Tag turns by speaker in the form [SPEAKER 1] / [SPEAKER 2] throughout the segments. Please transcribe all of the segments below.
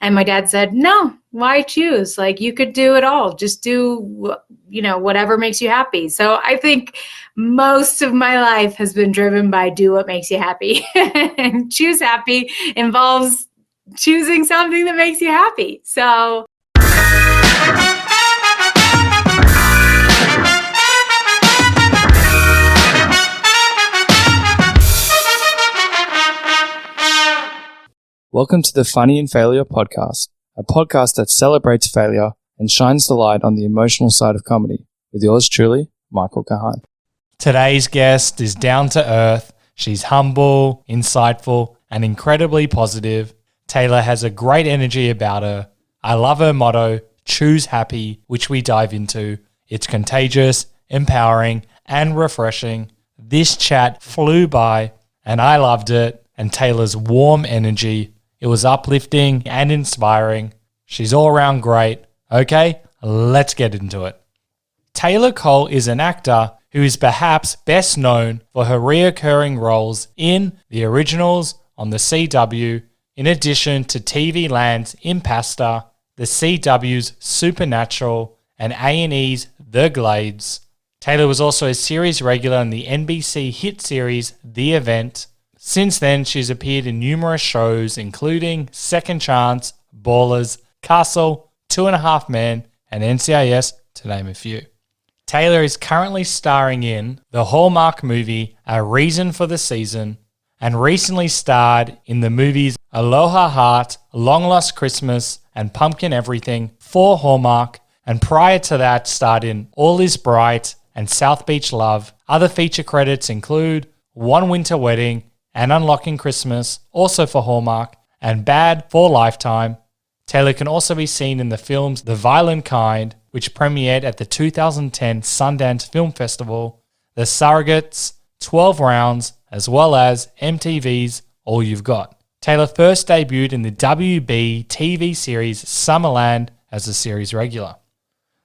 [SPEAKER 1] And my dad said, no, why choose? Like, you could do it all. Just do, whatever makes you happy. So I think most of my life has been driven by do what makes you happy. And choose happy involves choosing something that makes you happy. So
[SPEAKER 2] Welcome to the Funny in Failure podcast, a podcast that celebrates failure and shines the light on the emotional side of comedy, with yours truly, Michael Kahan.
[SPEAKER 3] Today's guest is down to earth. She's humble, insightful, and incredibly positive. Taylor has a great energy about her. I love her motto, choose happy, which we dive into. It's contagious, empowering, and refreshing. This chat flew by, and I loved it. And Taylor's warm energy, it was uplifting and inspiring. She's all around great. Okay, let's get into it. Taylor Cole is an actor who is perhaps best known for her reoccurring roles in the originals on the CW, in addition to TV Land's IMPASTOR, the CW's Supernatural, and A&E's The Glades. Taylor was also a series regular in the NBC hit series The Event. Since then, she's appeared in numerous shows, including Second Chance, Ballers, Castle, 2.5 Men, and NCIS, to name a few. Taylor is currently starring in the Hallmark movie A Reason for the Season, and recently starred in the movies ALOHA HEART, Long Lost Christmas, and Pumpkin Everything for Hallmark, and prior to that starred in All Is Bright and South Beach Love. Other feature credits include One Winter Wedding and Unlocking Christmas, also for Hallmark, and Bad for Lifetime. Taylor can also be seen in the films The Violent Kind, which premiered at the 2010 Sundance Film Festival, The Surrogates, 12 Rounds, as well as MTV's All You've Got. Taylor first debuted in the WB TV series SUMMERLAND as a series regular.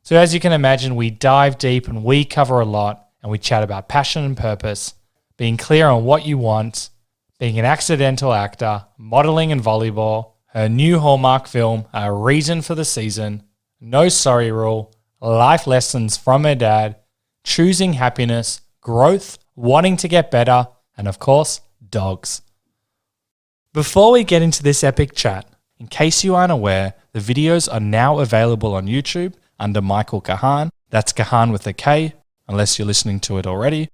[SPEAKER 3] So as you can imagine, we dive deep and we cover a lot, and we chat about passion and purpose, being clear on what you want, being an accidental actor, modeling and volleyball, her new Hallmark film, A Reason for the Season, No Sorry Rule, life lessons from her dad, choosing happiness, growth, wanting to get better, and of course, dogs. Before we get into this epic chat, in case you aren't aware, the videos are now available on YouTube under Michael Kahan. That's Kahan with a K, unless you're listening to it already.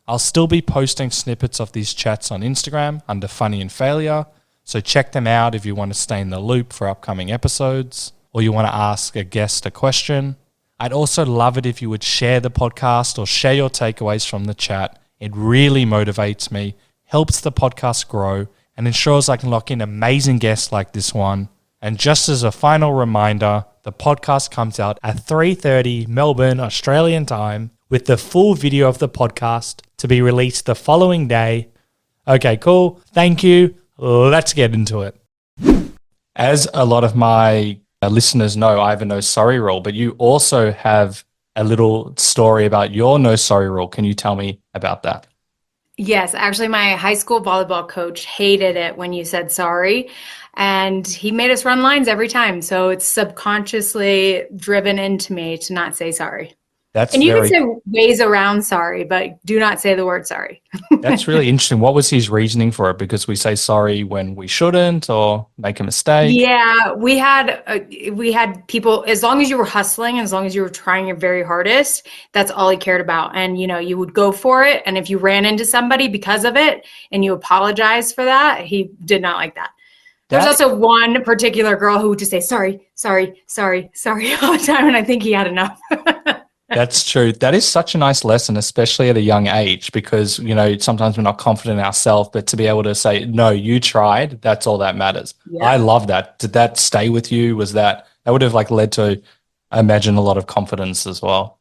[SPEAKER 3] I'll still be posting snippets of these chats on Instagram under Funny in Failure, so check them out if you want to stay in the loop for upcoming episodes, or you want to ask a guest a question. I'd also love it if you would share the podcast or share your takeaways from the chat. It really motivates me, helps the podcast grow, and ensures I can lock in amazing guests like this one. And just as a final reminder, the podcast comes out at 3:30 Melbourne, Australian time, with the full video of the podcast to be released the following day. Okay, cool. Thank you. Let's get into it. As a lot of my listeners know, I have a no sorry rule, but you also have a little story about your no sorry rule. Can you tell me about that?
[SPEAKER 1] yes, actually my high school volleyball coach hated it when you said sorry. And he made us run lines every time. So it's subconsciously driven into me to not say sorry. And you can say ways around sorry, but do not say the word sorry.
[SPEAKER 2] That's really interesting. What was his reasoning for it? Because we say sorry when we shouldn't, or make a mistake?
[SPEAKER 1] Yeah, we had people, as long as you were hustling, as long as you were trying your very hardest, that's all he cared about. And, you would go for it. And if you ran into somebody because of it and you apologized for that, he did not like that. There's also one particular girl who would just say, sorry, sorry, sorry, sorry all the time. And I think he had enough.
[SPEAKER 2] That's true. That is such a nice lesson, especially at a young age, because, sometimes we're not confident in ourselves, but to be able to say, no, you tried, that's all that matters. Yeah. I love that. Did that stay with you? Was that would have led to, I imagine, a lot of confidence as well?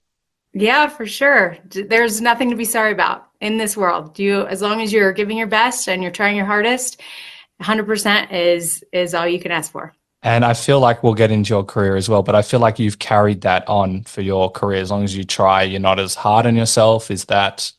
[SPEAKER 1] Yeah, for sure. There's nothing to be sorry about in this world. As long as you're giving your best and you're trying your hardest, 100% is all you can ask for.
[SPEAKER 2] And I feel like we'll get into your career as well, but I feel like you've carried that on for your career. As long as you try, you're not as hard on yourself. Is that,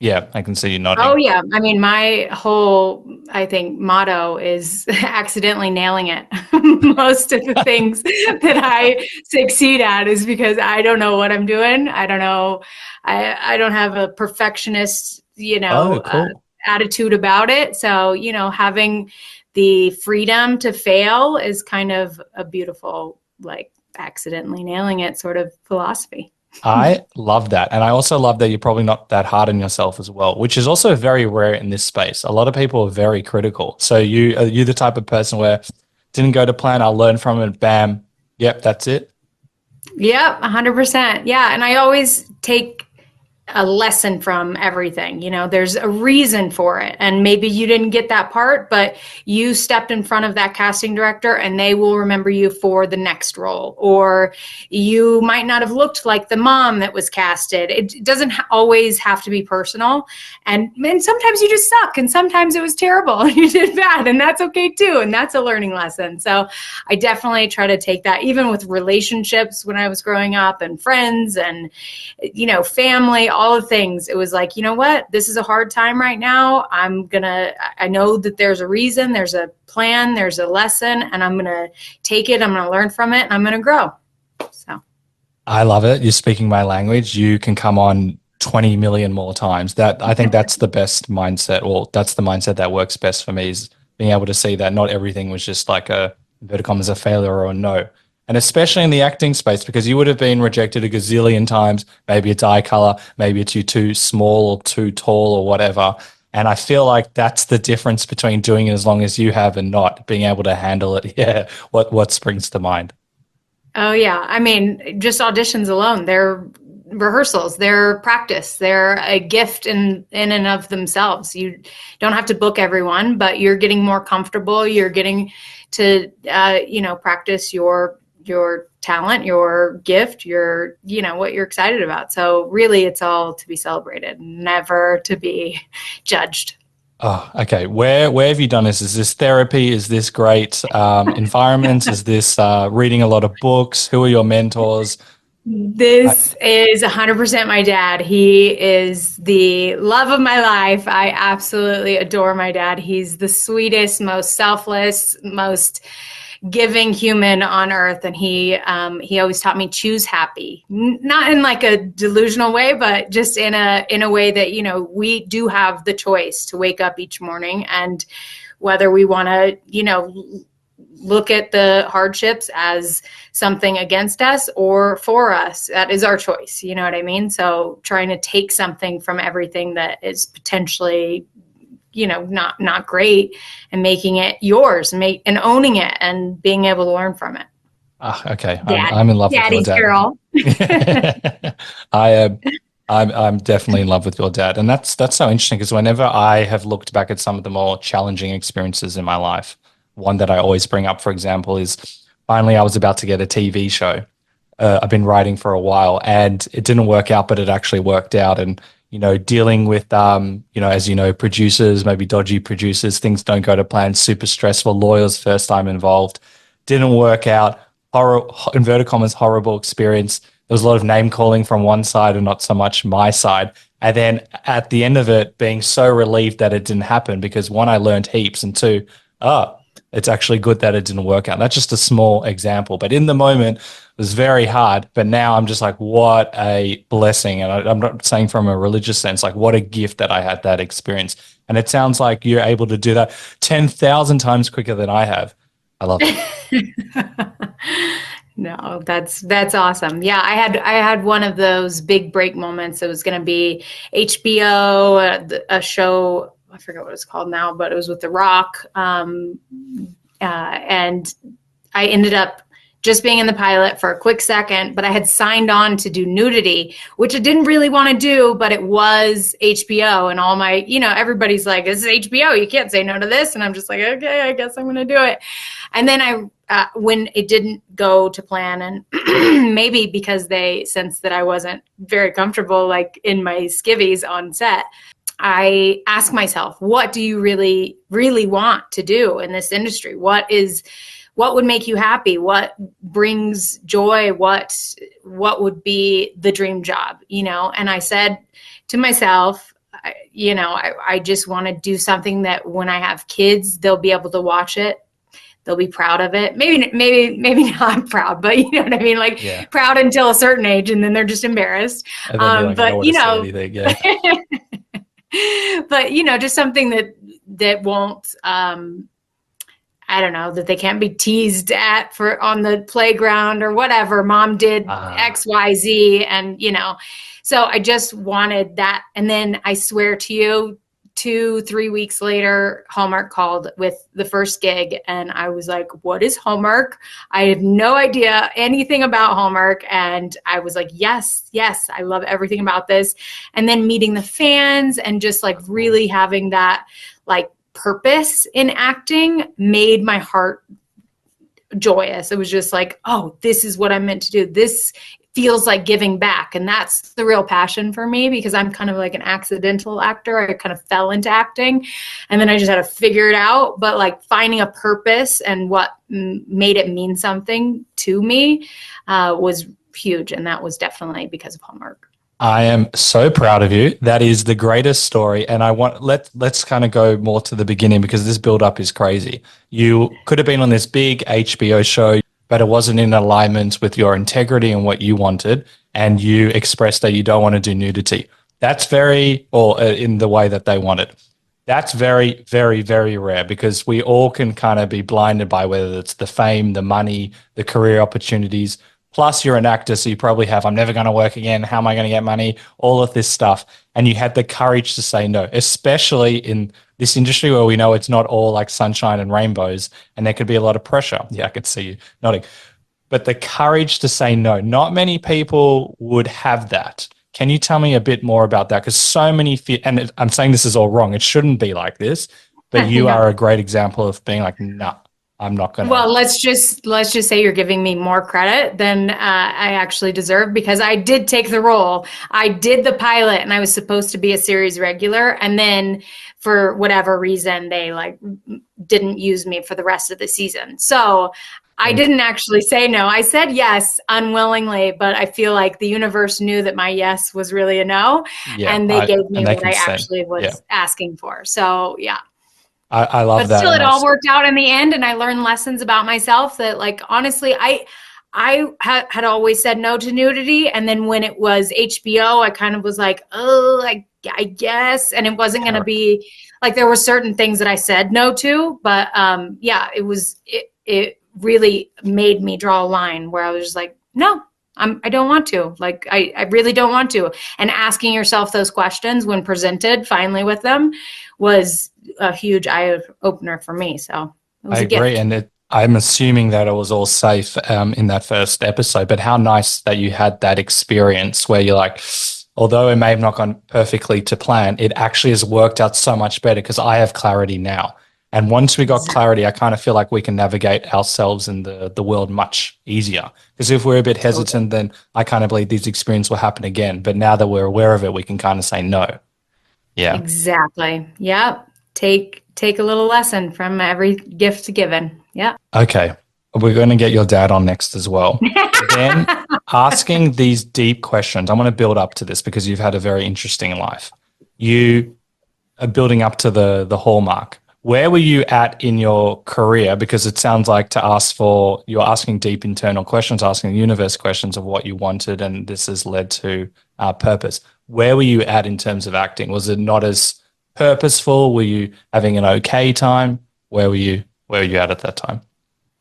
[SPEAKER 2] Yeah, I can see you nodding.
[SPEAKER 1] Oh yeah. I mean, my whole, I think, motto is accidentally nailing it. Most of the things that I succeed at is because I don't know what I'm doing. I don't know. I don't have a perfectionist,
[SPEAKER 2] Oh, cool.
[SPEAKER 1] attitude about it. So, having the freedom to fail is kind of a beautiful, like, accidentally nailing it sort of philosophy.
[SPEAKER 2] I love that. And I also love that you're probably not that hard on yourself as well, which is also very rare in this space. A lot of people are very critical. So are you the type of person where didn't go to plan, I'll learn from it, bam, yep, that's it?
[SPEAKER 1] Yep, 100%. Yeah, and I always take a lesson from everything. There's a reason for it. And maybe you didn't get that part, but you stepped in front of that casting director and they will remember you for the next role. Or you might not have looked like the mom that was casted. It doesn't always have to be personal. And sometimes you just suck and sometimes it was terrible and you did bad, and that's okay too. And that's a learning lesson. So I definitely try to take that, even with relationships when I was growing up, and friends and, family, all the things. It was like, you know what, this is a hard time right now. I know that there's a reason, there's a plan, there's a lesson, and I'm going to take it. I'm going to learn from it, and I'm going to grow. So
[SPEAKER 2] I love it. You're speaking my language. You can come on 20 million more times. I think that's the best mindset, or that's the mindset that works best for me, is being able to see that not everything was just like a, inverted commas, a failure or a no. And especially in the acting space, because you would have been rejected a gazillion times. Maybe it's eye color, maybe it's you too small or too tall or whatever. And I feel like that's the difference between doing it as long as you have and not being able to handle it. Yeah. What springs to mind?
[SPEAKER 1] Oh yeah. I mean, just auditions alone, they're rehearsals, they're practice, they're a gift in and of themselves. You don't have to book everyone, but you're getting more comfortable. You're getting to, practice your talent, your gift, what you're excited about. So really it's all to be celebrated, never to be judged.
[SPEAKER 2] Oh, okay. Where have you done this? Is this therapy? Is this great environments? Is this reading a lot of books? Who are your mentors?
[SPEAKER 1] This is 100% my dad. He is the love of my life. I absolutely adore my dad. He's the sweetest, most selfless, most giving human on earth, and he always taught me choose happy, not in like a delusional way, but just in a way that we do have the choice to wake up each morning, and whether we want to look at the hardships as something against us or for us, that is our choice. You know what I mean? So trying to take something from everything that is potentially not great, and making it yours, and owning it and being able to learn from it.
[SPEAKER 2] Okay. I'm in love
[SPEAKER 1] Daddy's
[SPEAKER 2] with your dad.
[SPEAKER 1] girl.
[SPEAKER 2] I am. I'm definitely in love with your dad. And that's so interesting, because whenever I have looked back at some of the more challenging experiences in my life, one that I always bring up, for example, is finally I was about to get a TV show. I've been writing for a while and it didn't work out, but it actually worked out. And dealing with, as producers, maybe dodgy producers, things don't go to plan, super stressful, lawyers, first time involved, didn't work out, inverted commas, horrible experience. There was a lot of name calling from one side and not so much my side. And then at the end of it, being so relieved that it didn't happen, because one, I learned heaps, and two, it's actually good that it didn't work out. That's just a small example, but in the moment it was very hard. But now I'm just like, what a blessing. And I'm not saying from a religious sense, like what a gift that I had that experience. And it sounds like you're able to do that 10,000 times quicker than I have. I love it.
[SPEAKER 1] No, that's awesome. Yeah, I had one of those big break moments. It was going to be HBO, a show, I forget what it's called now, but it was with The Rock. And I ended up just being in the pilot for a quick second, but I had signed on to do nudity, which I didn't really want to do, but it was HBO, and all my, everybody's like, this is HBO, you can't say no to this. And I'm just like, okay, I guess I'm going to do it. And then when it didn't go to plan, and maybe because they sensed that I wasn't very comfortable, like in my skivvies on set, I ask myself, what do you really, really want to do in this industry? What would make you happy? What brings joy? What would be the dream job? And I said to myself, I just want to do something that when I have kids, they'll be able to watch it. They'll be proud of it. Maybe not proud, but you know what I mean? Like proud until a certain age, and then they're just embarrassed.
[SPEAKER 2] And then you're like, I don't want to say anything. Yeah.
[SPEAKER 1] But, just something that won't, I don't know, that they can't be teased at on the playground or whatever. Mom did X, Y, Z. And, so I just wanted that. And then I swear to you, 2-3 weeks later, Hallmark called with the first gig. And I was like, what is Hallmark? I have no idea anything about Hallmark. And I was like, yes, I love everything about this. And then meeting the fans and just like really having that like purpose in acting made my heart joyous. It was just like, oh, this is what I'm meant to do. This feels like giving back. And that's the real passion for me, because I'm kind of like an accidental actor. I kind of fell into acting and then I just had to figure it out. But like finding a purpose and what made it mean something to me was huge. And that was definitely because of Hallmark.
[SPEAKER 2] I am so proud of you. That is the greatest story. And let's kind of go more to the beginning, because this build up is crazy. You could have been on this big HBO show, but it wasn't in alignment with your integrity and what you wanted. And you expressed that you don't want to do nudity. That's in the way that they want it. That's very, very, very rare, because we all can kind of be blinded by whether it's the fame, the money, the career opportunities. Plus, you're an actor, so you probably have, I'm never going to work again. How am I going to get money? All of this stuff. And you had the courage to say no, especially in this industry where we know it's not all like sunshine and rainbows, and there could be a lot of pressure. Yeah, I could see you nodding. But the courage to say no, not many people would have that. Can you tell me a bit more about that? Because so many, and I'm saying this is all wrong. It shouldn't be like this, but you are a great example of being like, nah. I'm not going to.
[SPEAKER 1] Well, let's just say you're giving me more credit than I actually deserve, because I did take the role. I did the pilot and I was supposed to be a series regular. And then for whatever reason, they like didn't use me for the rest of the season. So I didn't actually say no. I said yes unwillingly, but I feel like the universe knew that my yes was really a no.
[SPEAKER 2] Yeah,
[SPEAKER 1] and they gave me what I actually was asking for. So yeah.
[SPEAKER 2] I love that.
[SPEAKER 1] But still, it all worked out in the end, and I learned lessons about myself that, like, honestly, I had always said no to nudity, and then when it was HBO, I kind of was like, oh, I guess, and it wasn't going to be like, there were certain things that I said no to, but it really made me draw a line where I was just like, no. I don't want to. Like, I really don't want to. And asking yourself those questions when presented finally with them was a huge eye opener for me. So it was
[SPEAKER 2] I agree. And I'm assuming that it was all safe in that first episode, but how nice that you had that experience where you're like, although it may have not gone perfectly to plan, it actually has worked out so much better because I have clarity now. And once we got clarity, I kind of feel like we can navigate ourselves in the world much easier. Because if we're a bit hesitant, then I kind of believe these experiences will happen again. But now that we're aware of it, we can kind of say no. Yeah.
[SPEAKER 1] Exactly. Yep. Take a little lesson from every gift given. Yeah.
[SPEAKER 2] Okay. We're going to get your dad on next as well. Then asking these deep questions. I'm going to build up to this because you've had a very interesting life. You are building up to the Hallmark. Where were you at in your career? Because it sounds like you're asking deep internal questions, asking the universe questions of what you wanted, and this has led to purpose. Where were you at in terms of acting? Was it not as purposeful? Were you having an okay time? Where were you at that time?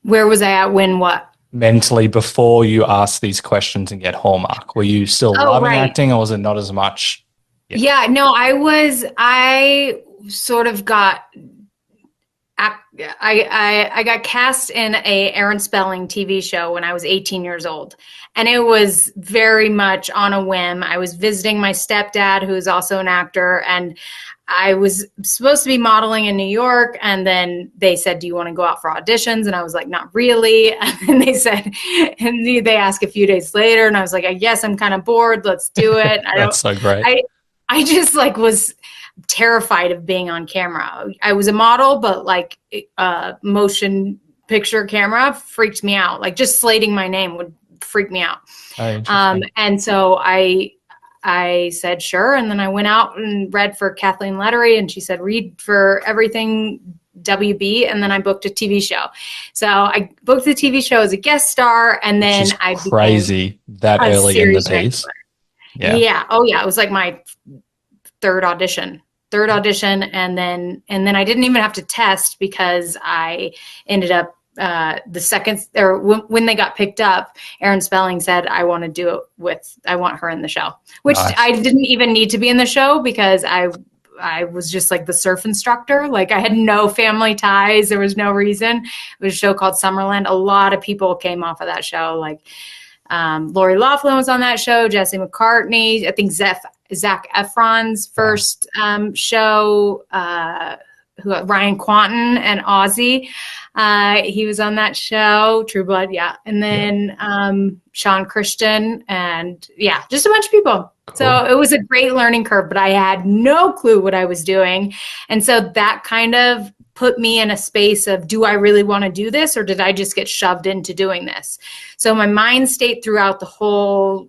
[SPEAKER 1] Where was I at when what?
[SPEAKER 2] Mentally before you asked these questions and get Hallmark. Were you still loving acting, or was it not as much?
[SPEAKER 1] Yeah, no, I sort of got I got cast in a Aaron Spelling TV show when I was 18 years old. And it was very much on a whim. I was visiting my stepdad, who is also an actor, and I was supposed to be modeling in New York. And then they said, do you want to go out for auditions? And I was like, not really. And then they said, and they asked a few days later, and I was like, I guess I'm kind of bored. Let's do it.
[SPEAKER 2] That's so great.
[SPEAKER 1] I just like was terrified of being on camera. I was a model, but like motion picture camera freaked me out. Like just slating my name would freak me out.
[SPEAKER 2] Oh,
[SPEAKER 1] and so I I said, sure. And then I went out and read for Kathleen Lettery, and she said, read for everything WB. And then I booked a TV show. So I booked the TV show as a guest star. And then I became
[SPEAKER 2] crazy that
[SPEAKER 1] a
[SPEAKER 2] early in the
[SPEAKER 1] series
[SPEAKER 2] piece.
[SPEAKER 1] regular.
[SPEAKER 2] Yeah.
[SPEAKER 1] Yeah. Oh yeah. It was like my third audition. And then I didn't even have to test, because I ended up the second, or when they got picked up, Erin Spelling said, I want her in the show, which
[SPEAKER 2] Nice.
[SPEAKER 1] I didn't even need to be in the show, because I was just like the surf instructor. Like, I had no family ties. There was no reason. It was a show called SUMMERLAND. A lot of people came off of that show. Like, Lori Loughlin was on that show, Jesse McCartney, I think Zac Efron's first show, Ryan Quanten and Ozzy. He was on that show, True Blood, yeah. And then Sean Christian, and yeah, just a bunch of people. Cool. So it was a great learning curve, but I had no clue what I was doing. And so that kind of put me in a space of, do I really want to do this, or did I just get shoved into doing this? So my mind state throughout the whole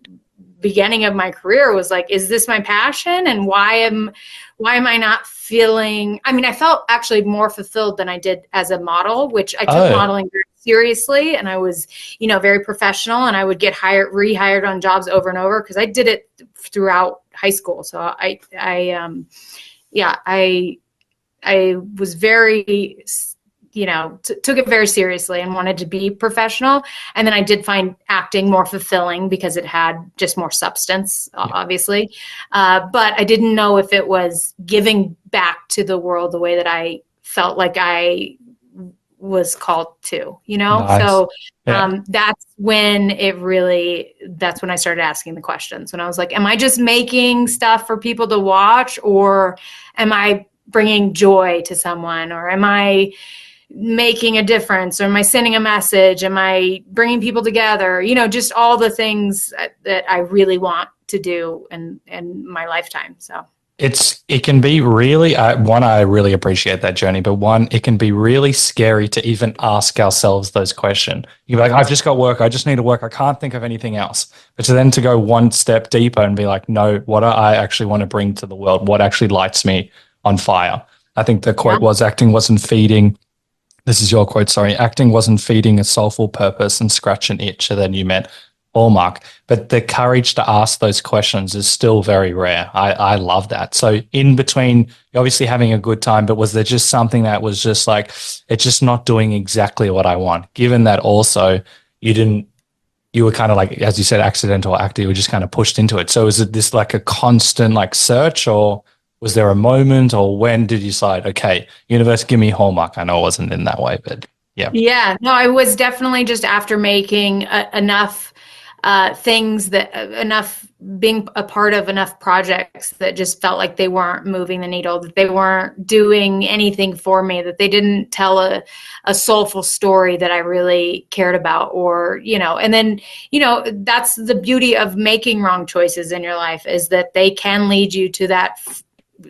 [SPEAKER 1] beginning of my career was like, is this my passion? And why am I not feeling, I mean, I felt actually more fulfilled than I did as a model, which I took modeling very seriously, and I was, very professional, and I would get rehired on jobs over and over, because I did it throughout high school. So I was very, took it very seriously and wanted to be professional. And then I did find acting more fulfilling, because it had just more substance, obviously. But I didn't know if it was giving back to the world the way that I felt like I was called to,
[SPEAKER 2] Nice.
[SPEAKER 1] So that's when I started asking the questions, when I was like, am I just making stuff for people to watch, or am I bringing joy to someone, or am I making a difference, or am I sending a message? Am I bringing people together? Just all the things that I really want to do in my lifetime. So
[SPEAKER 2] it can be really, I really appreciate that journey, but it can be really scary to even ask ourselves those questions. You're like, I've just got work. I just need to work. I can't think of anything else. But to go one step deeper and be like, no, what do I actually want to bring to the world? What actually lights me on fire? I think the quote was, acting wasn't feeding. This is your quote, sorry. Acting wasn't feeding a soulful purpose and scratch an itch. And then you met Hallmark. But the courage to ask those questions is still very rare. I love that. So in between, you're obviously having a good time, but was there just something that was just like, it's just not doing exactly what I want? Given that also you were kind of like, as you said, accidental actor, you were just kind of pushed into it. So is it this like a constant like search, or was there a moment, or when did you decide, okay, universe, give me Hallmark? I know it wasn't in that way, but yeah.
[SPEAKER 1] Yeah, no, I was definitely just after making enough being a part of enough projects that just felt like they weren't moving the needle, that they weren't doing anything for me, that they didn't tell a soulful story that I really cared about, or, and then, that's the beauty of making wrong choices in your life, is that they can lead you to that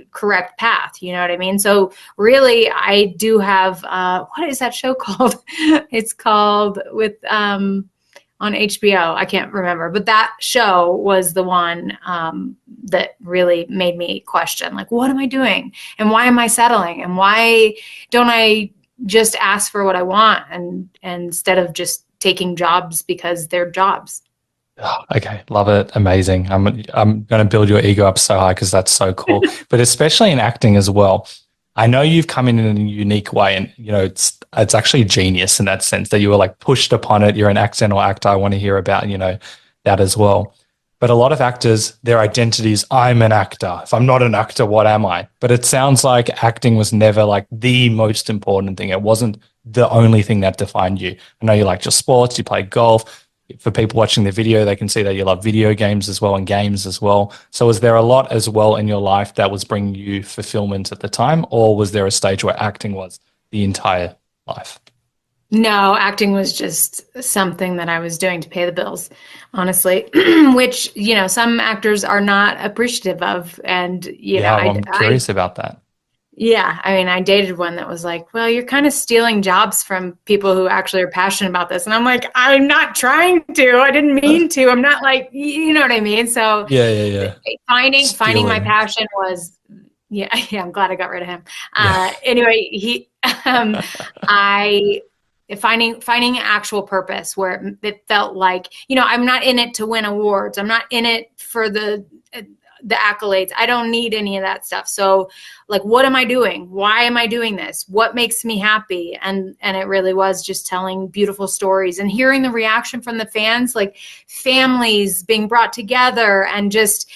[SPEAKER 1] correct path. You know what I mean? So really, I do have, what is that show called? It's called on HBO. I can't remember, but that show was the one that really made me question, like, what am I doing? And why am I settling? And why don't I just ask for what I want, and instead of just taking jobs because they're jobs?
[SPEAKER 2] Oh, okay, love it, amazing. I'm going to build your ego up so high, because that's so cool. But especially in acting as well, I know you've come in a unique way, and it's actually genius in that sense that you were like pushed upon it. You're an accidental actor. I want to hear about that as well. But a lot of actors, their identity is, I'm an actor. If I'm not an actor, what am I? But it sounds like acting was never like the most important thing. It wasn't the only thing that defined you. I know you liked your sports. You played golf. For people watching the video, they can see that you love video games as well, and games as well. So was there a lot as well in your life that was bringing you fulfillment at the time, or was there a stage where acting was the entire life?
[SPEAKER 1] No, acting was just something that I was doing to pay the bills, honestly, which, some actors are not appreciative of. And,
[SPEAKER 2] I'm curious about that.
[SPEAKER 1] Yeah, I mean, I dated one that was like, well, you're kind of stealing jobs from people who actually are passionate about this. And I'm like, I'm not trying to. I didn't mean to. I'm not like, you know what I mean? So
[SPEAKER 2] Yeah.
[SPEAKER 1] finding my
[SPEAKER 2] Stealing.
[SPEAKER 1] passion was, yeah, I'm glad I got rid of him.
[SPEAKER 2] Yeah.
[SPEAKER 1] Anyway, I finding actual purpose where it felt like, I'm not in it to win awards. I'm not in it for the accolades. I don't need any of that stuff. So like, what am I doing? Why am I doing this? What makes me happy? And it really was just telling beautiful stories and hearing the reaction from the fans, like families being brought together, and just,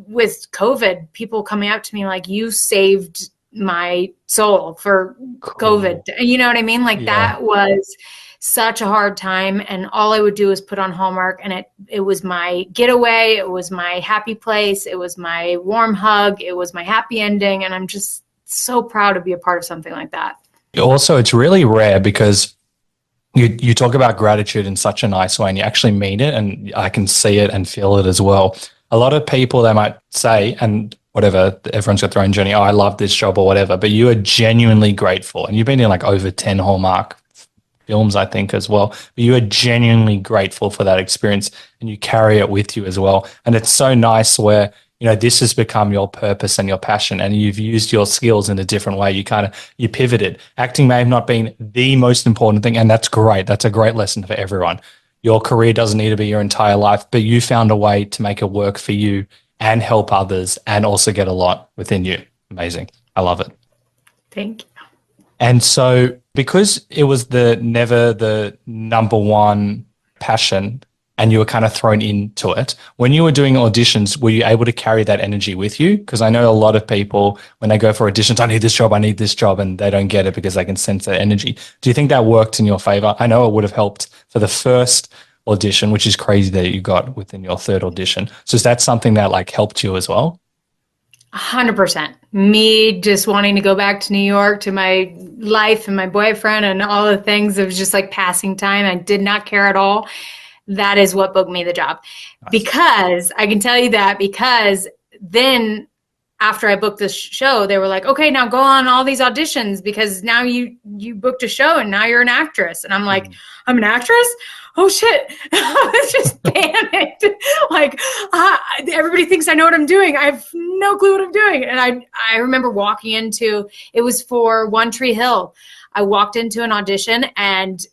[SPEAKER 1] with COVID, people coming up to me like, you saved my soul for COVID. You know what I mean? Like that was such a hard time, and all I would do is put on Hallmark, and it was my getaway, it was my happy place, it was my warm hug, it was my happy ending, and I'm just so proud to be a part of something like that.
[SPEAKER 2] Also, it's really rare because you talk about gratitude in such a nice way, and you actually mean it, and I can see it and feel it as well. A lot of people, they might say, and whatever, everyone's got their own journey, oh, I love this job or whatever, but you are genuinely grateful, and you've been in like over 10 Hallmark films, I think, as well. But you are genuinely grateful for that experience, and you carry it with you as well. And it's so nice where, this has become your purpose and your passion, and you've used your skills in a different way. You pivoted. Acting may have not been the most important thing, and that's great. That's a great lesson for everyone. Your career doesn't need to be your entire life, but you found a way to make it work for you and help others and also get a lot within you. Amazing. I love it.
[SPEAKER 1] Thank you.
[SPEAKER 2] And so because it was never the number one passion, and you were kind of thrown into it, when you were doing auditions, were you able to carry that energy with you? Because I know a lot of people, when they go for auditions, I need this job, and they don't get it because they can sense that energy. Do you think that worked in your favor? I know it would have helped for the first audition, which is crazy that you got within your third audition. So is that something that like helped you as well?
[SPEAKER 1] 100%. Me just wanting to go back to New York, to my life and my boyfriend and all the things, it was just like passing time. I did not care at all. That is what booked me the job. Nice. Because I can tell you that, because then after I booked this show, they were like, okay, now go on all these auditions because now you booked a show and now you're an actress. And I'm like, I'm an actress? Oh shit. I was just panicked. Like, everybody thinks I know what I'm doing. I have no clue what I'm doing. And I remember walking into, it was for One Tree Hill. I walked into an audition and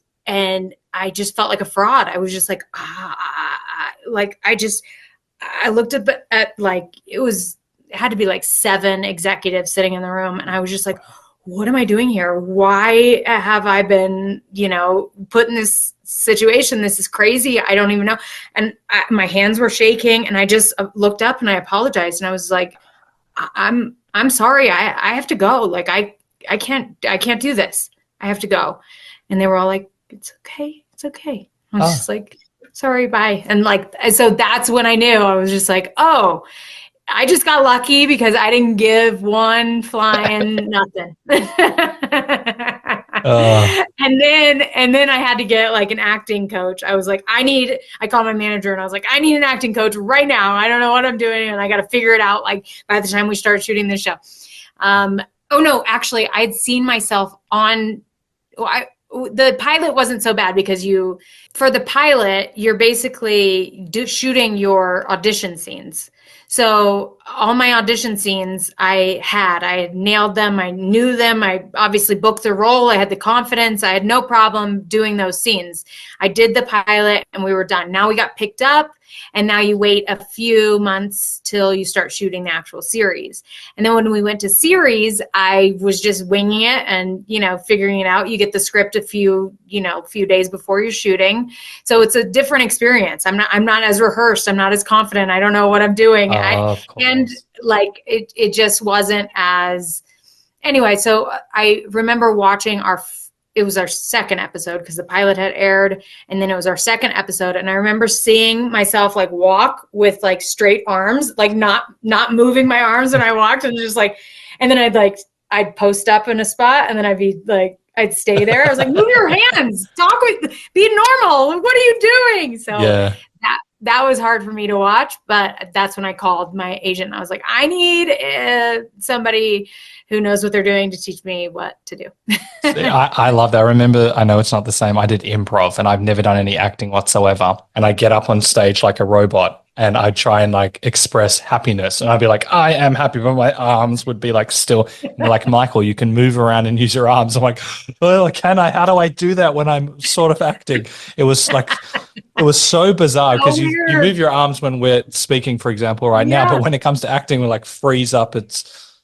[SPEAKER 1] I just felt like a fraud. I was just like, I looked at like, it had to be like 7 executives sitting in the room. And I was just like, what am I doing here? Why have I been, put in this situation? This is crazy. I don't even know. And my hands were shaking, and I just looked up and I apologized. And I was like, I'm sorry. I have to go. Like, I can't do this. I have to go. And they were all like, it's okay. It's okay. I was just like, sorry, bye. And like, so that's when I knew. I was just like, oh, I just got lucky because I didn't give one flying nothing. And then I had to get like an acting coach. I was like, I called my manager and I was like, I need an acting coach right now. I don't know what I'm doing, and I got to figure it out. Like by the time we start shooting this show. Oh no, actually I'd seen myself on, the pilot wasn't so bad because for the pilot, you're basically shooting your audition scenes. So all my audition scenes I had nailed them. I knew them. I obviously booked the role. I had the confidence. I had no problem doing those scenes. I did the pilot and we were done. Now we got picked up, and now you wait a few months till you start shooting the actual series. And then when we went to series, I was just winging it and, figuring it out. You get the script a few days before you're shooting. So it's a different experience. I'm not as rehearsed. I'm not as confident. I don't know what I'm doing. And like, it just wasn't as, anyway. So I remember watching it was our second episode because the pilot had aired, and then it was our second episode. And I remember seeing myself like walk with like straight arms, like not moving my arms when I walked, and just like, and then I'd post up in a spot, and then I'd stay there. I was like, move your hands, be normal. What are you doing? So that was hard for me to watch, but that's when I called my agent and I was like, I need somebody who knows what they're doing to teach me what to do.
[SPEAKER 2] I love that. I know it's not the same. I did improv and I've never done any acting whatsoever. And I get up on stage like a robot and I try and like express happiness. And I'd be like, I am happy, but my arms would be like still. And they're like, Michael, you can move around and use your arms. I'm like, well, can I? How do I do that when I'm sort of acting? It was so bizarre because you move your arms when we're speaking, for example, right now. But when it comes to acting, we're like freeze up. It's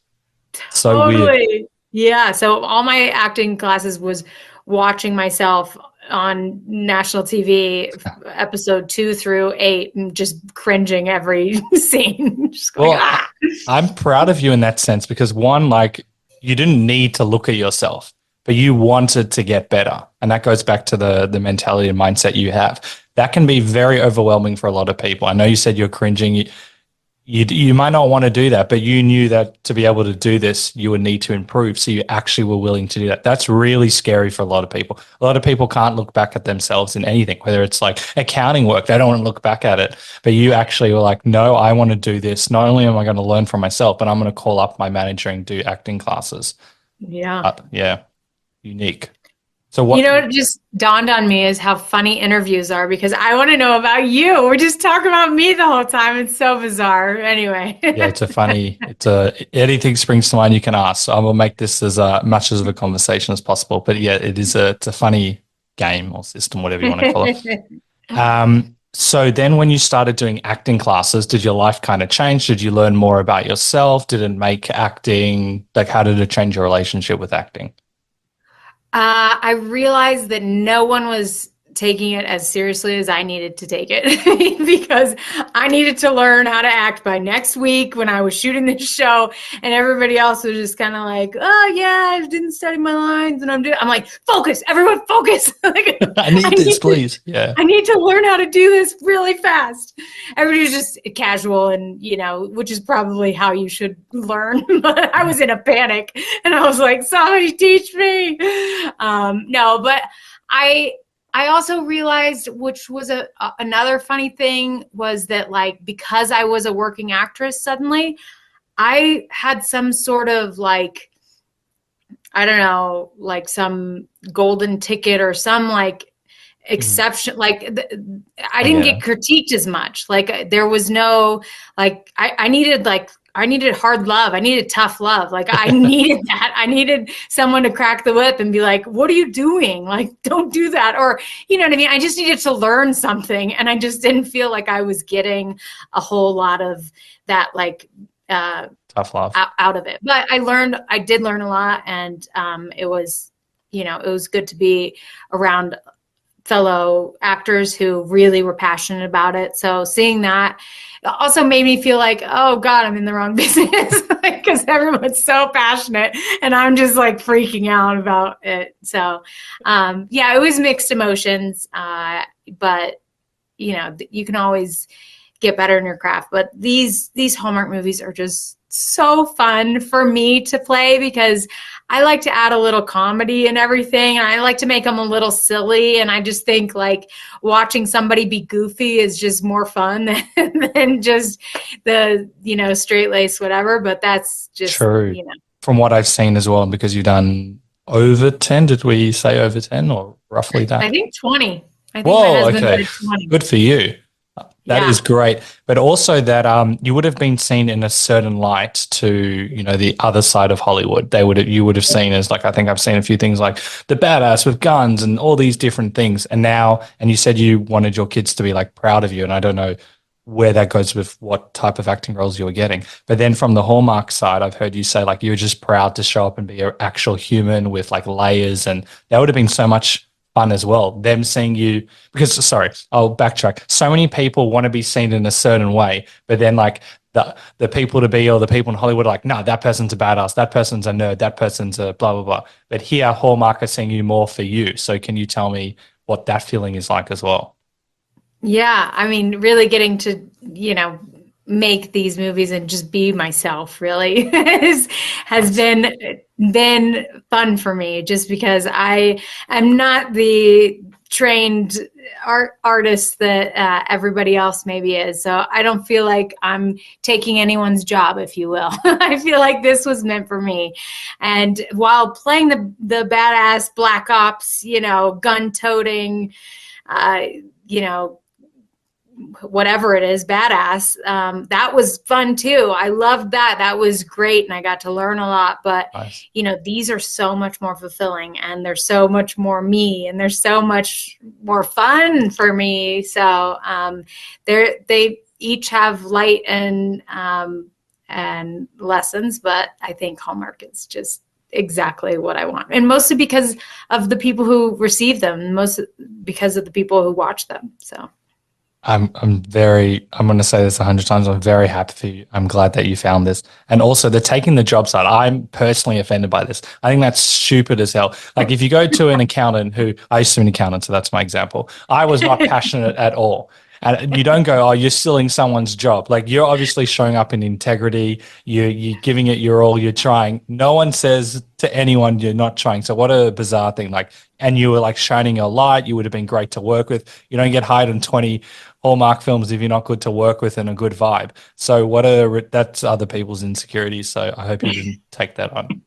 [SPEAKER 2] so weird.
[SPEAKER 1] Yeah. So all my acting classes was watching myself on national TV, episode 2 through 8, and just cringing every scene. Just going,
[SPEAKER 2] I'm proud of you in that sense because one, like you didn't need to look at yourself, but you wanted to get better. And that goes back to the mentality and mindset you have. That can be very overwhelming for a lot of people. I know you said you're cringing. You might not want to do that, but you knew that to be able to do this, you would need to improve. So you actually were willing to do that. That's really scary for a lot of people. A lot of people can't look back at themselves in anything, whether it's like accounting work, they don't want to look back at it. But you actually were like, no, I want to do this. Not only am I going to learn from myself, but I'm going to call up my manager and do acting classes.
[SPEAKER 1] Yeah.
[SPEAKER 2] Unique. So what,
[SPEAKER 1] it just dawned on me is how funny interviews are because I want to know about you. We're just talking about me the whole time. It's so bizarre. Anyway.
[SPEAKER 2] Yeah, anything springs to mind you can ask. So I will make this as much as of a conversation as possible. But yeah, it's a funny game or system, whatever you want to call it. So then when you started doing acting classes, did your life kind of change? Did you learn more about yourself? Did it make acting, like how did it change your relationship with acting?
[SPEAKER 1] I realized that no one was taking it as seriously as I needed to take it because I needed to learn how to act by next week when I was shooting this show, and everybody else was just kind of like, oh yeah, I didn't study my lines and I'm like, focus, everyone focus. Like,
[SPEAKER 2] I need this, please. Yeah.
[SPEAKER 1] I need to learn how to do this really fast. Everybody was just casual and, which is probably how you should learn. But I was in a panic and I was like, somebody teach me. No, but I also realized, which was another funny thing, was that like because I was a working actress suddenly, I had some sort of like, I don't know, like some golden ticket or some like exception. Like I didn't get critiqued as much. Like there was no like I needed hard love. I needed tough love. Like I needed that. I needed someone to crack the whip and be like, what are you doing? Like, don't do that. Or, you know what I mean? I just needed to learn something. And I just didn't feel like I was getting a whole lot of that, like,
[SPEAKER 2] tough love
[SPEAKER 1] out of it. But I did learn a lot. And it was good to be around fellow actors who really were passionate about it. So seeing that also made me feel like, oh God, I'm in the wrong business because everyone's so passionate and I'm just like freaking out about it. So it was mixed emotions, but you can always get better in your craft. But these Hallmark movies are just so fun for me to play because I like to add a little comedy and everything. And I like to make them a little silly. And I just think like watching somebody be goofy is just more fun than just the, straight lace, whatever. But that's just
[SPEAKER 2] true. From what I've seen as well, because you've done over 10, did we say over 10 or roughly that?
[SPEAKER 1] I think 20. I think
[SPEAKER 2] Whoa,
[SPEAKER 1] my husband
[SPEAKER 2] okay.
[SPEAKER 1] did 20.
[SPEAKER 2] Good for you. That is great. But also that you would have been seen in a certain light to, the other side of Hollywood. You would have seen as like, I think I've seen a few things like the badass with guns and all these different things. And you said you wanted your kids to be like proud of you. And I don't know where that goes with what type of acting roles you were getting. But then from the Hallmark side, I've heard you say like you were just proud to show up and be an actual human with like layers. And that would have been so much fun as well, them seeing you, because sorry, I'll backtrack. So many people want to be seen in a certain way, but then like the people to be or the people in Hollywood are like, no, that person's a badass, that person's a nerd, that person's a blah, blah, blah. But here, Hallmark are seeing you more for you. So can you tell me what that feeling is like as well?
[SPEAKER 1] Yeah, I mean, really getting to, make these movies and just be myself really has been fun for me just because I am not the trained artist that everybody else maybe is. So I don't feel like I'm taking anyone's job, if you will. I feel like this was meant for me. And while playing the badass Black Ops, gun-toting, whatever it is, badass, that was fun too. I loved that. That was great. And I got to learn a lot, but
[SPEAKER 2] Nice.
[SPEAKER 1] these are so much more fulfilling, and they're so much more me, and they're so much more fun for me. So, they each have light and lessons, but I think Hallmark is just exactly what I want. And mostly because of the people who receive them, most because of the people who watch them. So.
[SPEAKER 2] I'm going to say this 100 times. I'm very happy for you. I'm glad that you found this. And also the taking the job side. I'm personally offended by this. I think that's stupid as hell. Like if you go to an accountant I used to be an accountant, so that's my example. I was not passionate at all. And you don't go, oh, you're stealing someone's job. Like you're obviously showing up in integrity. You're giving it your all. You're trying. No one says to anyone you're not trying. So what a bizarre thing. Like, and you were like shining your light. You would have been great to work with. You don't get hired in 20 Hallmark films if you're not good to work with and a good vibe. So that's other people's insecurities. So I hope you didn't take that on.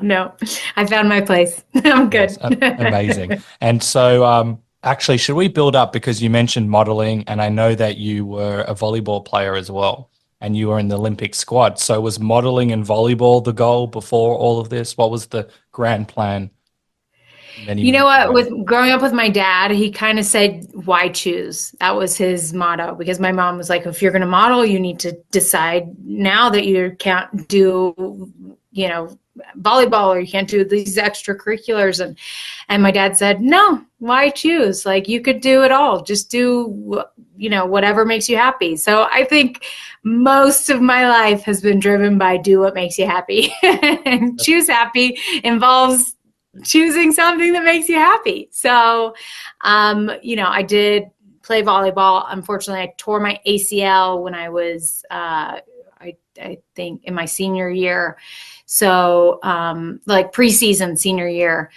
[SPEAKER 1] No, I found my place. I'm good.
[SPEAKER 2] Yes, amazing. And so, actually, should we build up, because you mentioned modeling, and I know that you were a volleyball player as well, and you were in the Olympic squad. So was modeling and volleyball the goal before all of this? What was the grand plan?
[SPEAKER 1] You know what? With growing up with my dad, he kind of said, why choose? That was his motto, because my mom was like, if you're going to model, you need to decide now that you can't do, volleyball, or you can't do these extracurriculars. And my dad said, no, why choose? Like you could do it all. Just do, whatever makes you happy. So I think most of my life has been driven by do what makes you happy. And choose happy involves choosing something that makes you happy. So, I did play volleyball. Unfortunately, I tore my ACL when I was, I think in my senior year. So, like preseason senior year.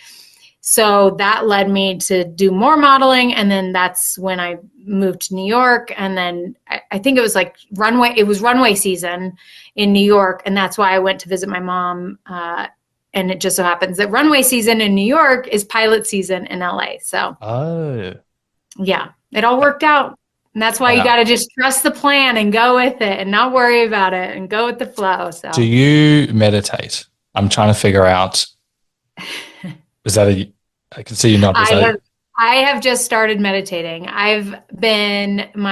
[SPEAKER 1] So that led me to do more modeling. And then that's when I moved to New York. And then I think it was like runway season in New York. And that's why I went to visit my mom. And it just so happens that runway season in New York is pilot season in LA. So, yeah, it all worked out. And that's why you got to just trust the plan and go with it and not worry about it and go with the flow. So,
[SPEAKER 2] do you meditate? I'm trying to figure out. Is that I can see you not.
[SPEAKER 1] I have just started meditating. My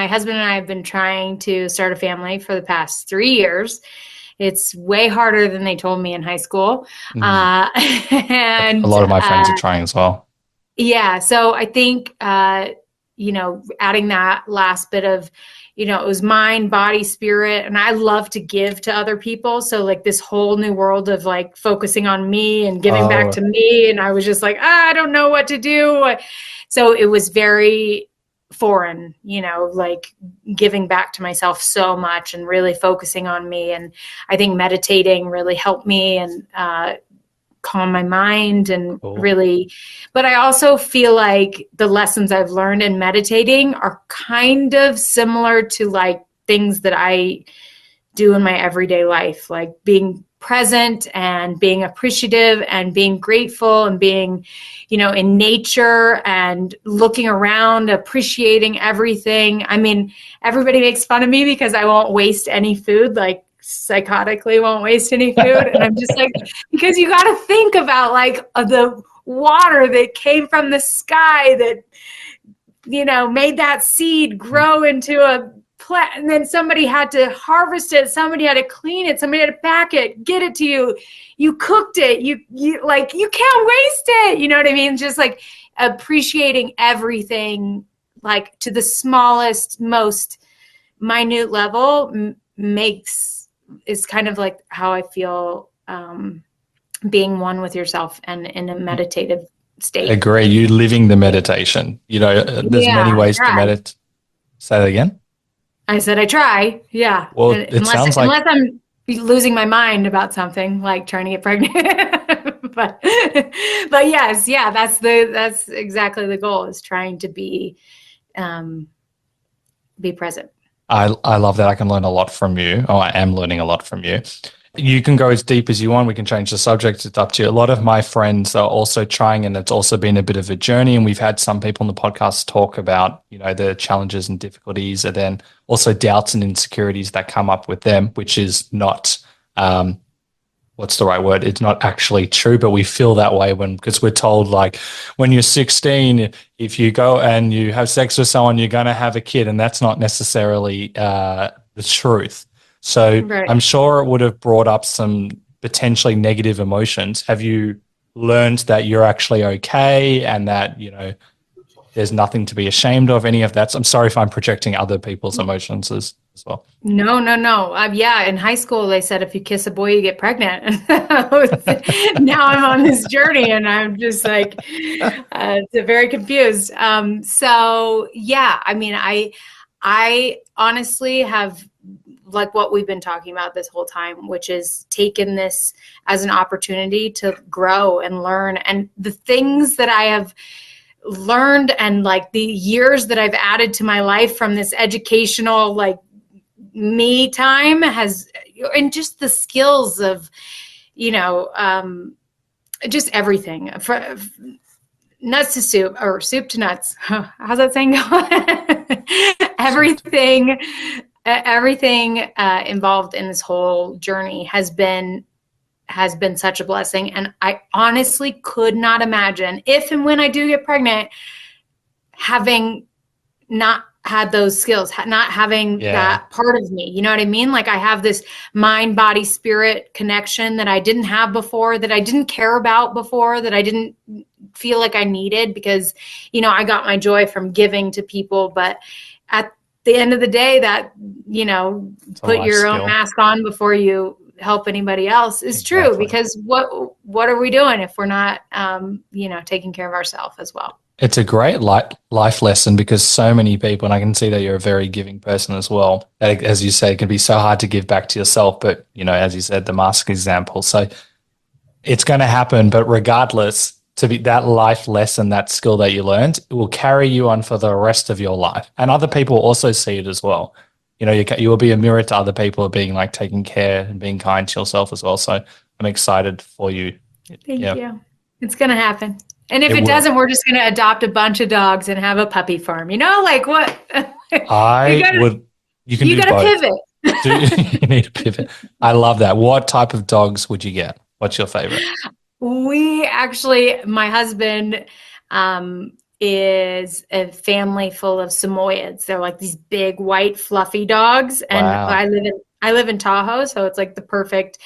[SPEAKER 1] husband and I have been trying to start a family for the past 3 years. It's way harder than they told me in high school. And
[SPEAKER 2] a lot of my friends are trying as well.
[SPEAKER 1] Yeah. So I think, adding that last bit of, it was mind, body, spirit. And I love to give to other people. So like this whole new world of like focusing on me and giving back to me. And I was just like, I don't know what to do. So it was very foreign, like giving back to myself so much and really focusing on me. And I think meditating really helped me and calm my mind and really, but I also feel like the lessons I've learned in meditating are kind of similar to like things that I do in my everyday life, like being present and being appreciative and being grateful and being, in nature and looking around, appreciating everything. I mean, everybody makes fun of me because I won't waste any food, like psychotically won't waste any food. And I'm just like, because you got to think about like the water that came from the sky that, made that seed grow into a plant, and then somebody had to harvest it, somebody had to clean it, somebody had to pack it, get it to you, you cooked it, you like, you can't waste it, you know what I mean? Just like appreciating everything, like to the smallest, most minute level is kind of like how I feel being one with yourself and in a meditative state.
[SPEAKER 2] Agree. You living the meditation, there's many ways to meditate. Say that again.
[SPEAKER 1] I said, I try. Yeah.
[SPEAKER 2] Well, unless
[SPEAKER 1] I'm losing my mind about something like trying to get pregnant. but yes, yeah, that's exactly the goal, is trying to be present.
[SPEAKER 2] I love that. I can learn a lot from you. Oh, I am learning a lot from you. You can go as deep as you want. We can change the subject. It's up to you. A lot of my friends are also trying, and it's also been a bit of a journey. And we've had some people on the podcast talk about, the challenges and difficulties, and then also doubts and insecurities that come up with them, which is not, what's the right word? It's not actually true, but we feel that way because we're told, like, when you're 16, if you go and you have sex with someone, you're going to have a kid. And that's not necessarily the truth. So
[SPEAKER 1] Right.
[SPEAKER 2] I'm sure it would have brought up some potentially negative emotions. Have you learned that you're actually okay and that, there's nothing to be ashamed of, any of that? I'm sorry if I'm projecting other people's emotions as well.
[SPEAKER 1] No. Yeah, in high school, they said if you kiss a boy, you get pregnant. Now I'm on this journey and I'm just like, very confused. So yeah, I mean, I honestly have, like what we've been talking about this whole time, which is taken this as an opportunity to grow and learn. And the things that I have learned and like the years that I've added to my life from this educational, like, me time has, and just the skills of, just everything from nuts to soup, or soup to nuts. How's that saying go? Everything involved in this whole journey has been such a blessing. And I honestly could not imagine if and when I do get pregnant, having not had those skills, not having that part of me. You know what I mean? Like, I have this mind, body, spirit connection that I didn't have before, that I didn't care about before, that I didn't feel like I needed, because, I got my joy from giving to people. But at the end of the day, that, put your own mask on before you help anybody else is true, because what are we doing if we're not, taking care of ourselves as well?
[SPEAKER 2] It's a great life lesson, because so many people, and I can see that you're a very giving person as well, that, as you say, it can be so hard to give back to yourself. But, as you said, the mask example. So it's going to happen. But regardless, to be that life lesson, that skill that you learned, it will carry you on for the rest of your life. And other people also see it as well. You will be a mirror to other people, being like taking care and being kind to yourself as well. So I'm excited for you.
[SPEAKER 1] Thank you. It's going to happen. And if it doesn't, we're just going to adopt a bunch of dogs and have a puppy farm. Like what?
[SPEAKER 2] You can do
[SPEAKER 1] gotta
[SPEAKER 2] both.
[SPEAKER 1] Pivot.
[SPEAKER 2] You need to pivot. I love that. What type of dogs would you get? What's your favorite?
[SPEAKER 1] My husband is a family full of Samoyeds. They're like these big, white, fluffy dogs. And
[SPEAKER 2] wow.
[SPEAKER 1] I live in Tahoe, so it's like the perfect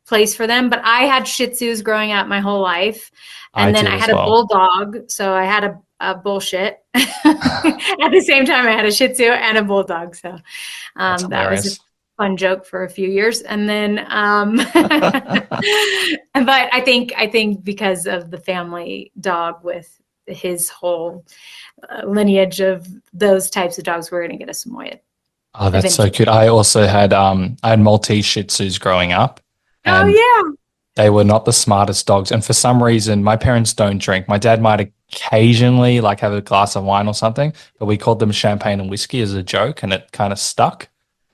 [SPEAKER 1] place for them. But I had Shih Tzus growing up my whole life. And then I had a bulldog. So I had a bullshit. At the same time, I had a Shih Tzu and a bulldog. So that was a fun joke for a few years. And then, but I think because of the family dog with his whole lineage of those types of dogs, we're going to get a Samoyed.
[SPEAKER 2] Oh, that's so cute. I also had I had Maltese Shih Tzus growing up.
[SPEAKER 1] Oh yeah.
[SPEAKER 2] They were not the smartest dogs. And for some reason, my parents don't drink. My dad might occasionally like have a glass of wine or something, but we called them champagne and whiskey as a joke, and it kind of stuck.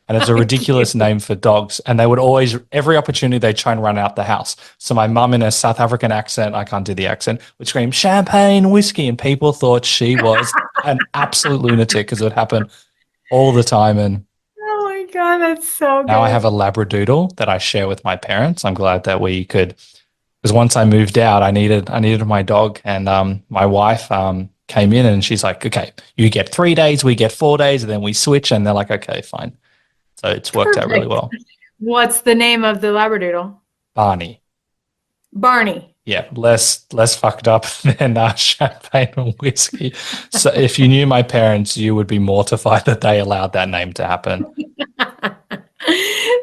[SPEAKER 2] And it's a ridiculous name for dogs. And they would always, every opportunity, they try and run out the house. So my mum, in a South African accent, I can't do the accent, would scream champagne, whiskey. And people thought she was an absolute lunatic, because it would happen all the time. And
[SPEAKER 1] oh my God, that's so good.
[SPEAKER 2] Now I have a Labradoodle that I share with my parents. I'm glad that we could, because once I moved out, I needed my dog. And my wife came in and she's like, okay, you get 3 days, we get 4 days, and then we switch. And they're like, okay, fine. So it's worked out really well.
[SPEAKER 1] What's the name of the Labradoodle?
[SPEAKER 2] Barney. Yeah, less fucked up than champagne and whiskey. So if you knew my parents, you would be mortified that they allowed that name to happen.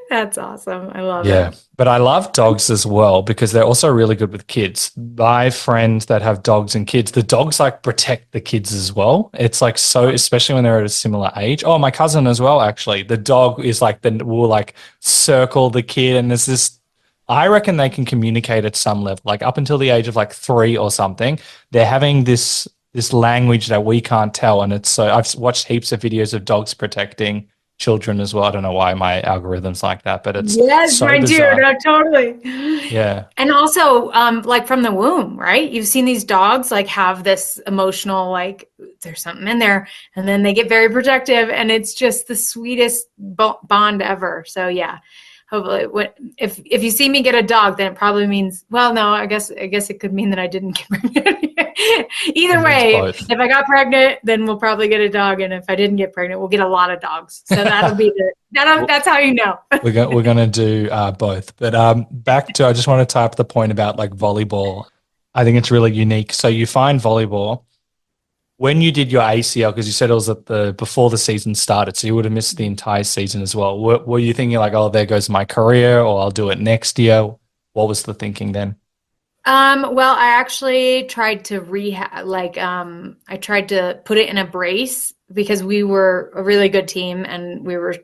[SPEAKER 1] That's awesome. I love it.
[SPEAKER 2] Yeah, but I love dogs as well, because they're also really good with kids. My friends that have dogs and kids, the dogs like protect the kids as well. It's like so, especially when they're at a similar age. Oh, my cousin as well, actually. The dog is like, will like circle the kid, and there's this, I reckon they can communicate at some level, like up until the age of like 3 or something. They're having this language that we can't tell. And it's so I've watched heaps of videos of dogs protecting children as well. I don't know why my algorithm's like that, but it's
[SPEAKER 1] Yes,
[SPEAKER 2] so
[SPEAKER 1] mine too.
[SPEAKER 2] bizarre.
[SPEAKER 1] No, totally.
[SPEAKER 2] Yeah.
[SPEAKER 1] And also, like from the womb, right? You've seen these dogs like have this emotional, like there's something in there, and then they get very protective, and it's just the sweetest bond ever. So yeah, hopefully, if you see me get a dog, then it probably means, well, no, I guess it could mean that I didn't get pregnant. Either way, if I got pregnant, then we'll probably get a dog, and if I didn't get pregnant, we'll get a lot of dogs. So that'll be that's how you know.
[SPEAKER 2] We're gonna do both. But back to, I just want to tie up the point about like volleyball. I think it's really unique. So you find volleyball when you did your ACL, because you said it was before the season started, so you would have missed the entire season as well. Were you thinking like, oh, there goes my career, or I'll do it next year? What was the thinking then?
[SPEAKER 1] Well, I actually tried to rehab, I tried to put it in a brace because we were a really good team, and we were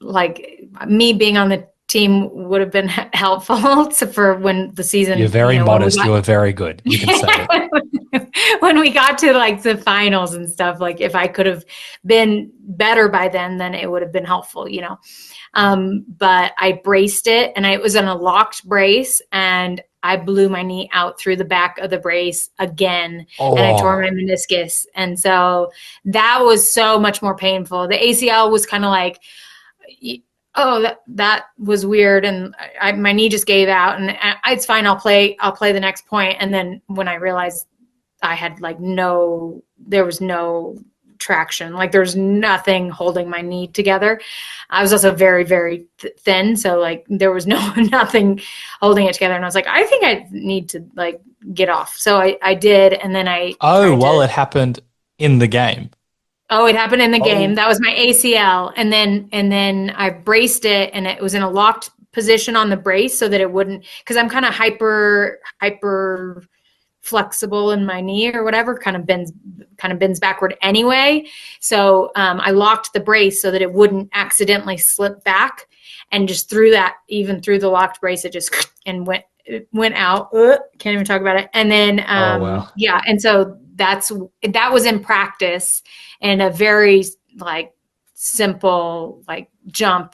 [SPEAKER 1] like, me being on the team would have been helpful for when the season.
[SPEAKER 2] You're very modest. You were very good. You can say it.
[SPEAKER 1] When we got to like the finals and stuff, like if I could have been better by then it would have been helpful, but I braced it, and it was in a locked brace, and I blew my knee out through the back of the brace again, and I tore my meniscus. And so that was so much more painful. The ACL was kind of like, oh, that was weird, and my knee just gave out, and it's fine. I'll play the next point. And then when I realized I had there was no traction, like there's nothing holding my knee together. I was also very, very thin, so like there was nothing holding it together, and I was like, I think I need to like get off. So I did, and then it
[SPEAKER 2] happened in the game.
[SPEAKER 1] Oh, it happened in the game. That was my ACL. And then I braced it, and it was in a locked position on the brace so that it wouldn't, because I'm kind of hyper flexible in my knee or whatever, kind of bends backward anyway. So I locked the brace so that it wouldn't accidentally slip back, and just through the locked brace, it just and went out. Can't even talk about it. And then yeah, and so that was in practice, and a very like simple like jump.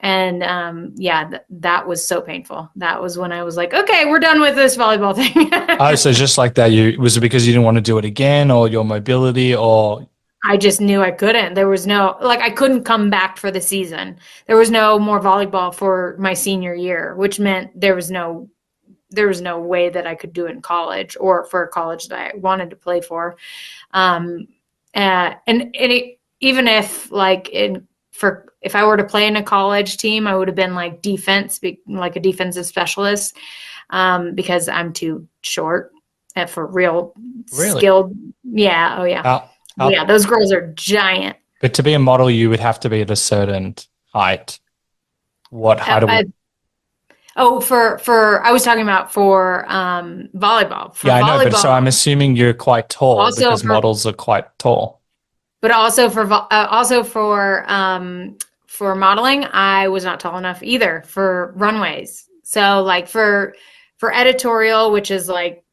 [SPEAKER 1] And that was so painful. That was when I was like, okay, we're done with this volleyball thing.
[SPEAKER 2] Oh, so just like that, was it because you didn't want to do it again, or your mobility, or?
[SPEAKER 1] I just knew I couldn't. There was I couldn't come back for the season. There was no more volleyball for my senior year, which meant there was no way that I could do it in college, or for a college that I wanted to play for. Even if if I were to play in a college team, I would have been like defense, like a defensive specialist, because I'm too short for real skilled. Yeah. Oh yeah. Yeah. Those girls are giant.
[SPEAKER 2] But to be a model, you would have to be at a certain height. What height?
[SPEAKER 1] I was talking about for volleyball.
[SPEAKER 2] I know, but so I'm assuming you're quite tall, because models are quite tall.
[SPEAKER 1] But also for modeling, I was not tall enough either for runways. So like for editorial, which is like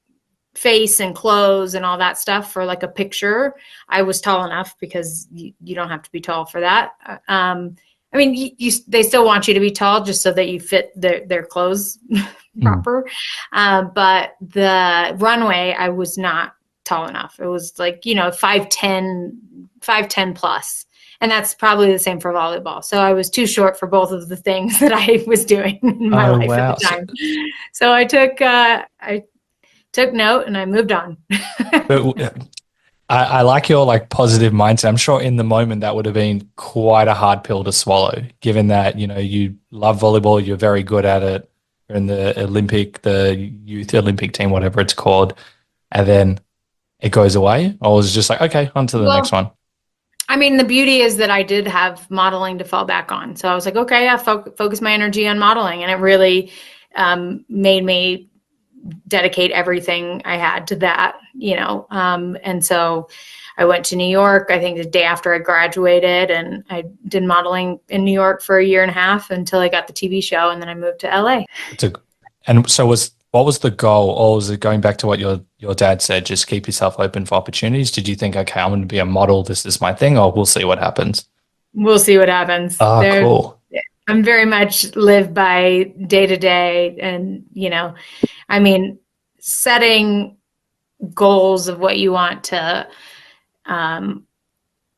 [SPEAKER 1] face and clothes and all that stuff, for like a picture, I was tall enough, because you don't have to be tall for that. I mean, they still want you to be tall just so that you fit their clothes proper. But the runway, I was not tall enough. It was like, 5'10" plus. And that's probably the same for volleyball. So I was too short for both of the things that I was doing in my life at the time. So I took note, and I moved on.
[SPEAKER 2] But I like your like positive mindset. I'm sure in the moment that would have been quite a hard pill to swallow, given that, you love volleyball, you're very good at it. You're in the youth Olympic team, whatever it's called. And then it goes away. I was just like, okay, on to the next one.
[SPEAKER 1] I mean, the beauty is that I did have modeling to fall back on. So I was like, okay, focus my energy on modeling. And it really made me dedicate everything I had to that, and so I went to New York, I think the day after I graduated, and I did modeling in New York for a year and a half until I got the TV show, and then I moved to LA.
[SPEAKER 2] And so what was the goal, or was it going back to what your dad said, just keep yourself open for opportunities? Did you think, okay, I'm going to be a model, this is my thing, or we'll see what happens?
[SPEAKER 1] We'll see what happens.
[SPEAKER 2] Oh, cool.
[SPEAKER 1] I'm very much live by day to day, and setting goals of what you want to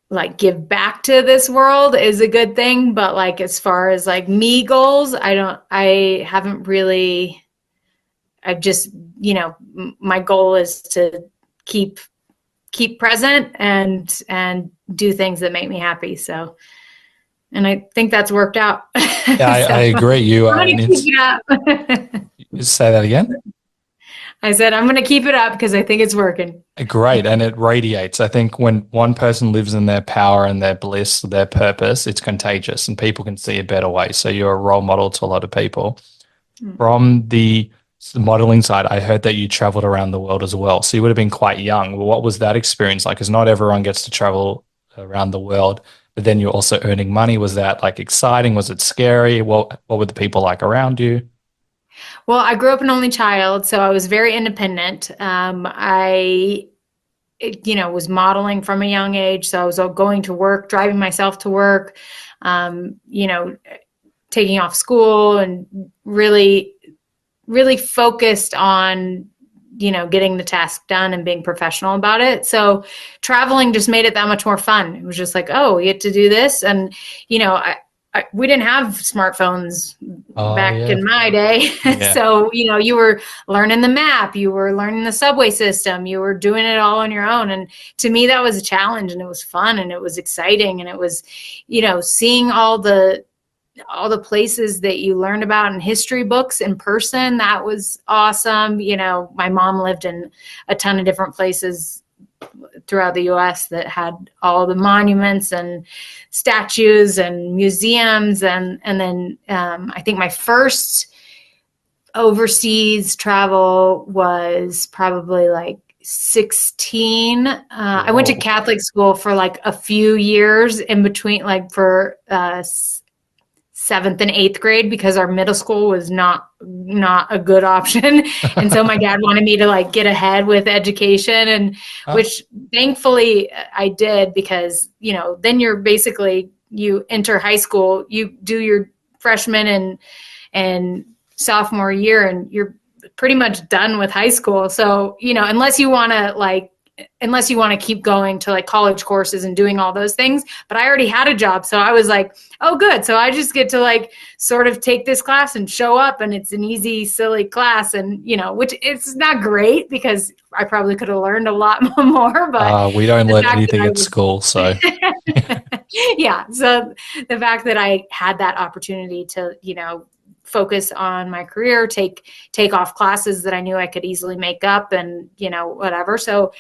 [SPEAKER 1] like give back to this world is a good thing, but like as far as like me goals, I haven't really. I just, my goal is to keep present and do things that make me happy. So, and I think that's worked out.
[SPEAKER 2] Yeah, I agree. You are.
[SPEAKER 1] Keep it up.
[SPEAKER 2] Say that again.
[SPEAKER 1] I said, I'm going to keep it up because I think it's working.
[SPEAKER 2] Great. And it radiates. I think when one person lives in their power and their bliss, their purpose, it's contagious and people can see a better way. So you're a role model to a lot of people. From the modeling side, I heard that you traveled around the world as well. So you would have been quite young. Well, what was that experience like? Because not everyone gets to travel around the world, but then you're also earning money. Was that like exciting? Was it scary? What were the people like around you?
[SPEAKER 1] Well, I grew up an only child, so I was very independent. I was modeling from a young age. So I was going to work, driving myself to work, taking off school, and really, really focused on, getting the task done and being professional about it. So traveling just made it that much more fun. It was just like, oh, we get to do this. And, we didn't have smartphones back in my day. Yeah. So, you were learning the map, you were learning the subway system, you were doing it all on your own. And to me, that was a challenge, and it was fun, and it was exciting. And it was, seeing all the places that you learned about in history books in person. That was awesome. My mom lived in a ton of different places throughout the US that had all the monuments and statues and museums. And then I think my first overseas travel was probably like 16. I went to Catholic school for like a few years in between, like for 7th and 8th grade, because our middle school was not a good option. And so my dad wanted me to like get ahead with education, and which thankfully I did, because, then you enter high school, you do your freshman and sophomore year, and you're pretty much done with high school. So, unless you want to keep going to like college courses and doing all those things. But I already had a job. So I was like, oh, good. So I just get to like sort of take this class and show up, and it's an easy, silly class. And, which it's not great, because I probably could have learned a lot more. But
[SPEAKER 2] we don't learn anything at school. So
[SPEAKER 1] yeah. So the fact that I had that opportunity to, focus on my career, take off classes that I knew I could easily make up, and, whatever. So,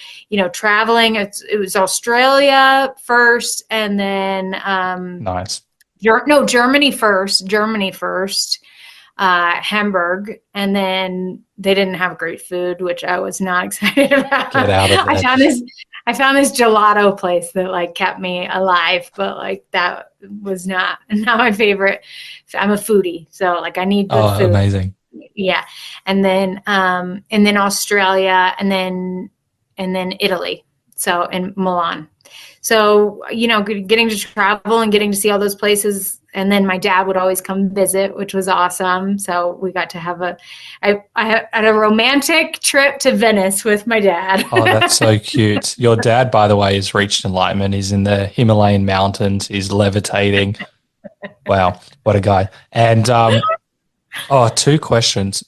[SPEAKER 1] traveling, it was Australia first, and then,
[SPEAKER 2] nice.
[SPEAKER 1] Germany first, Hamburg. And then they didn't have great food, which I was not excited about.
[SPEAKER 2] Get out of that.
[SPEAKER 1] I found this gelato place that like kept me alive, but like that was not my favorite. I'm a foodie, so like I need good food.
[SPEAKER 2] Amazing.
[SPEAKER 1] Yeah. And then Australia, and then Italy. So in Milan. So, getting to travel and getting to see all those places. And then my dad would always come visit, which was awesome. So we got to have I had a romantic trip to Venice with my dad.
[SPEAKER 2] Oh, that's so cute. Your dad, by the way, has reached enlightenment. He's in the Himalayan mountains. He's levitating. Wow, what a guy. And, two questions.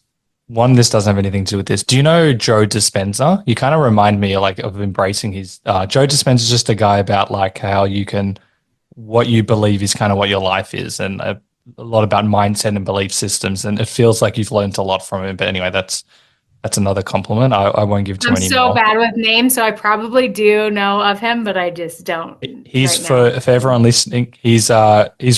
[SPEAKER 2] One, this doesn't have anything to do with this. Do you know Joe Dispenza? You kind of remind me like of embracing his, Joe Dispenza is just a guy about like how what you believe is kind of what your life is, and a lot about mindset and belief systems. And it feels like you've learned a lot from him. But anyway, that's another compliment. I won't give too many more.
[SPEAKER 1] I'm so bad with names, so I probably do know of him, but I just don't.
[SPEAKER 2] He's for everyone listening, he's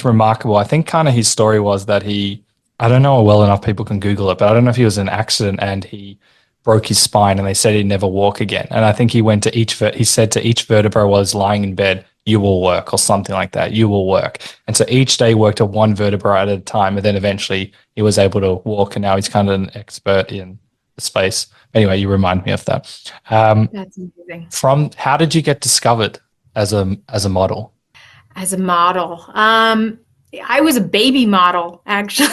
[SPEAKER 2] remarkable. I think kind of his story was that he I don't know well enough people can Google it, but I don't know if he was in an accident and he broke his spine and they said he'd never walk again. And I think he went to he said to each vertebra while he was lying in bed, you will work, or something like that. You will work. And so each day worked at one vertebra at a time. And then eventually he was able to walk, and now he's kind of an expert in the space. Anyway, you remind me of that.
[SPEAKER 1] That's amazing.
[SPEAKER 2] How did you get discovered as a model?
[SPEAKER 1] As a model, I was a baby model, actually.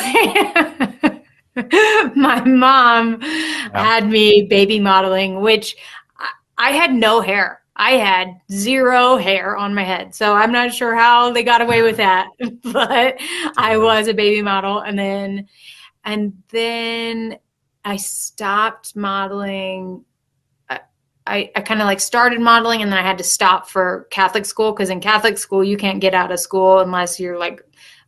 [SPEAKER 1] My mom had me baby modeling, which I had no hair. I had zero hair on my head. So I'm not sure how they got away with that, but I was a baby model. And then I stopped modeling. I kind of like started modeling, and then I had to stop for Catholic school, because in Catholic school, you can't get out of school unless your like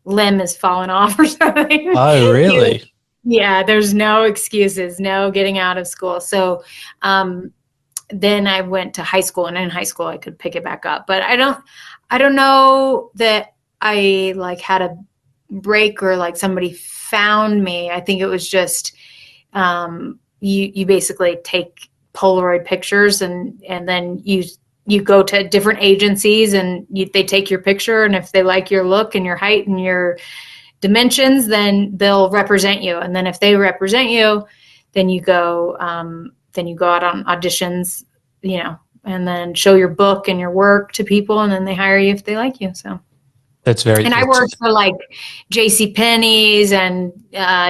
[SPEAKER 1] limb is falling off or something.
[SPEAKER 2] Oh, really?
[SPEAKER 1] Yeah, there's no excuses, no getting out of school. So then I went to high school, and in high school I could pick it back up. But I don't know that I like had a break or like somebody found me. I think it was just you basically take Polaroid pictures, and then you go to different agencies, and they take your picture, and if they like your look and your height and your dimensions, then they'll represent you. And then if they represent you, then you go out on auditions, and then show your book and your work to people, and then they hire you if they like you. So
[SPEAKER 2] that's very.
[SPEAKER 1] And I worked for like J.C. Penney's and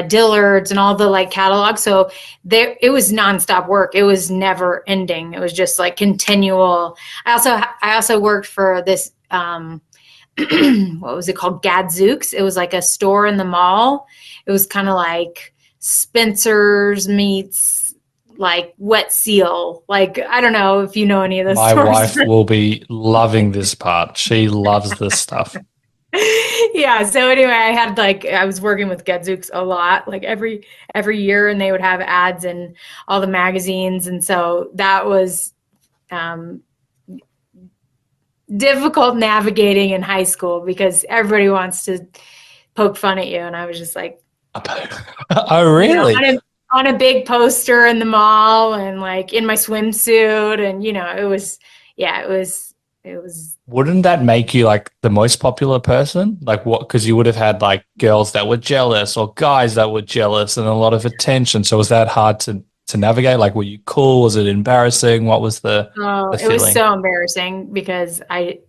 [SPEAKER 1] Dillard's and all the like catalogs. So it was nonstop work. It was never ending. It was just like continual. I also worked for this. What was it called? Gadzooks. It was like a store in the mall. It was kind of like Spencer's meets like Wet Seal. Like, I don't know if you know any of this.
[SPEAKER 2] My wife will be loving this part. She loves this stuff.
[SPEAKER 1] Yeah. So anyway, I was working with Gadzooks a lot, like every year, and they would have ads in all the magazines. And so that was difficult navigating in high school, because everybody wants to poke fun at you. And I was just like,
[SPEAKER 2] oh, really?
[SPEAKER 1] On a big poster in the mall, and like in my swimsuit, and it was.
[SPEAKER 2] Wouldn't that make you like the most popular person? Like what? Because you would have had like girls that were jealous or guys that were jealous and a lot of attention. So was that hard to navigate? Like, were you cool? Was it embarrassing? What was the
[SPEAKER 1] it
[SPEAKER 2] feeling?
[SPEAKER 1] was so embarrassing, because I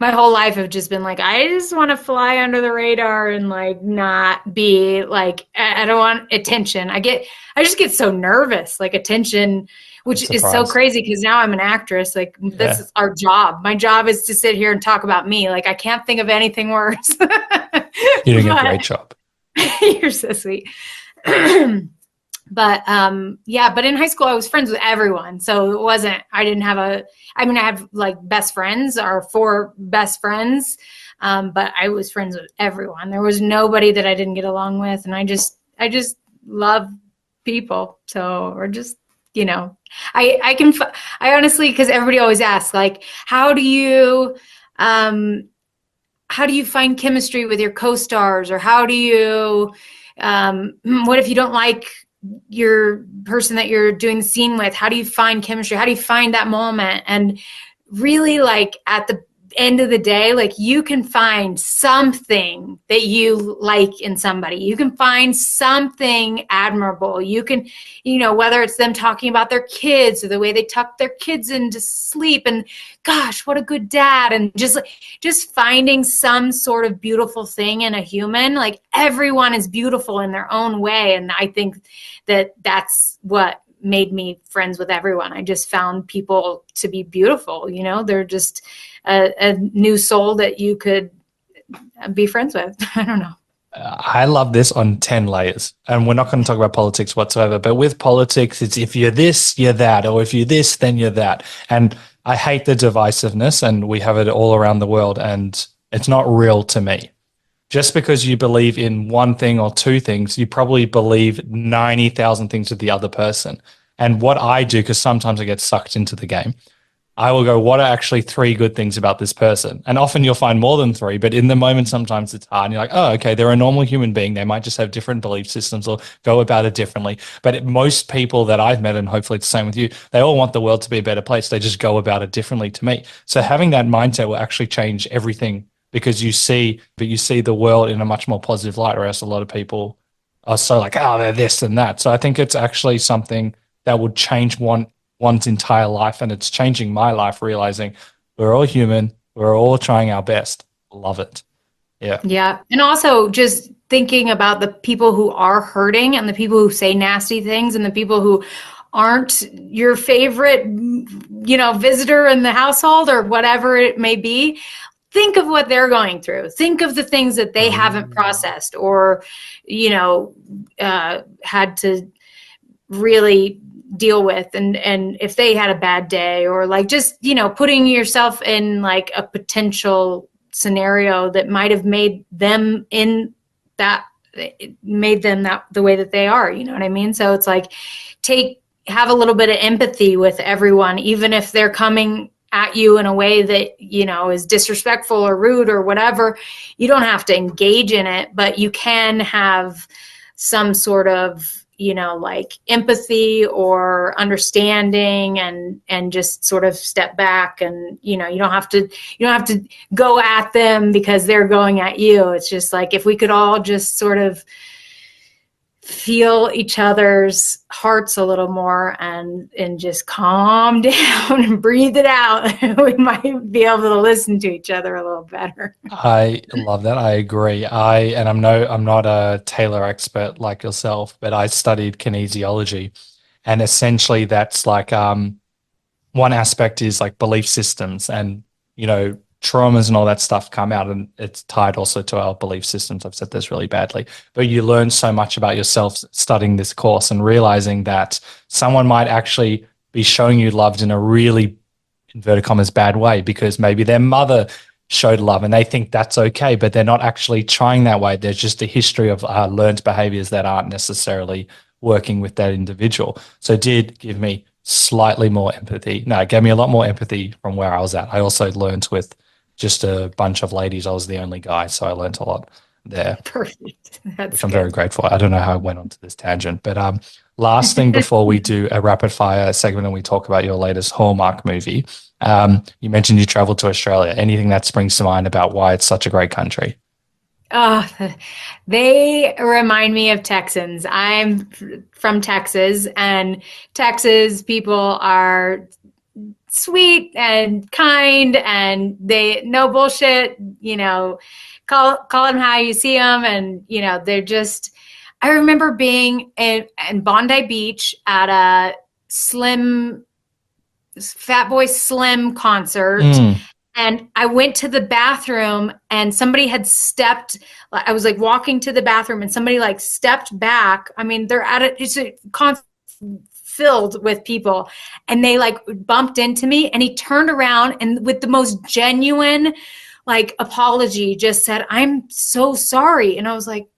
[SPEAKER 1] my whole life have just been like, I just want to fly under the radar and like not be like, I don't want attention. I just get so nervous, like attention, which is so crazy, because now I'm an actress. Like this is our job. My job is to sit here and talk about me. Like I can't think of anything worse.
[SPEAKER 2] You're doing a great job.
[SPEAKER 1] You're so sweet. But but in high school I was friends with everyone. So I have like best friends, or 4 best friends. But I was friends with everyone. There was nobody that I didn't get along with. And I just love people. So, or just, I honestly, because everybody always asks, like, how do you find chemistry with your co-stars? Or how do you, what if you don't like your person that you're doing the scene with? How do you find chemistry? How do you find that moment? And really, like, at the end of the day, like, you can find something that you like in somebody. You can find something admirable. You can, whether it's them talking about their kids or the way they tuck their kids into sleep, and gosh, what a good dad. And just finding some sort of beautiful thing in a human. Like, everyone is beautiful in their own way. And I think that that's what made me friends with everyone. I just found people to be beautiful. They're just a new soul that you could be friends with. I don't know.
[SPEAKER 2] I love this on 10 layers. And we're not going to talk about politics whatsoever, but with politics, it's if you're this, you're that, or if you're this, then you're that. And I hate the divisiveness, and we have it all around the world, and it's not real to me. Just because you believe in one thing or 2 things, you probably believe 90,000 things with the other person. And what I do, because sometimes I get sucked into the game, I will go, what are actually 3 good things about this person? And often you'll find more than 3, but in the moment, sometimes it's hard. And you're like, oh, okay, they're a normal human being. They might just have different belief systems or go about it differently. But most people that I've met, and hopefully it's the same with you, they all want the world to be a better place. They just go about it differently to me. So having that mindset will actually change everything, because you see the world in a much more positive light, whereas a lot of people are so like, oh, they're this and that. So I think it's actually something that would change one's entire life, and it's changing my life, realizing we're all human, we're all trying our best. Love it.
[SPEAKER 1] Yeah. And also just thinking about the people who are hurting and the people who say nasty things and the people who aren't your favorite, visitor in the household or whatever it may be. Think of what they're going through. Think of the things that they haven't processed or, had to really deal with, and if they had a bad day, or like just putting yourself in like a potential scenario that might have made them the way that they are, you know what I mean? So it's like have a little bit of empathy with everyone, even if they're coming at you in a way that is disrespectful or rude or whatever. You don't have to engage in it, but you can have some sort of like empathy or understanding, and just sort of step back, and you don't have to go at them because they're going at you. It's just like, if we could all just sort of feel each other's hearts a little more and just calm down and breathe it out, we might be able to listen to each other a little better.
[SPEAKER 2] I love that. I agree. I'm not a Taylor expert like yourself, but I studied kinesiology, and essentially that's like one aspect is like belief systems, and traumas and all that stuff come out, and it's tied also to our belief systems. I've said this really badly, but you learn so much about yourself studying this course and realizing that someone might actually be showing you love in a really, inverted commas, bad way, because maybe their mother showed love and they think that's okay, but they're not actually trying that way. There's just a history of learned behaviors that aren't necessarily working with that individual. So it did give me slightly more empathy. No, it gave me a lot more empathy from where I was at. I also learned with just a bunch of ladies. I was the only guy, so I learned a lot there.
[SPEAKER 1] Perfect. That's
[SPEAKER 2] which I'm very grateful. I don't know how I went onto this tangent, but last thing before we do a rapid fire segment and we talk about your latest Hallmark movie, you mentioned you traveled to Australia. Anything that springs to mind about why it's such a great country?
[SPEAKER 1] Oh, they remind me of Texans. I'm from Texas, and Texas people are sweet and kind, and they no bullshit, call them how you see them. And, they're just, I remember being in Bondi Beach at a Fatboy Slim concert. And I went to the bathroom, and somebody had I was like walking to the bathroom, and somebody like stepped back. I mean, it's a concert filled with people, and they like bumped into me, and he turned around and with the most genuine like apology just said, "I'm so sorry." And I was like,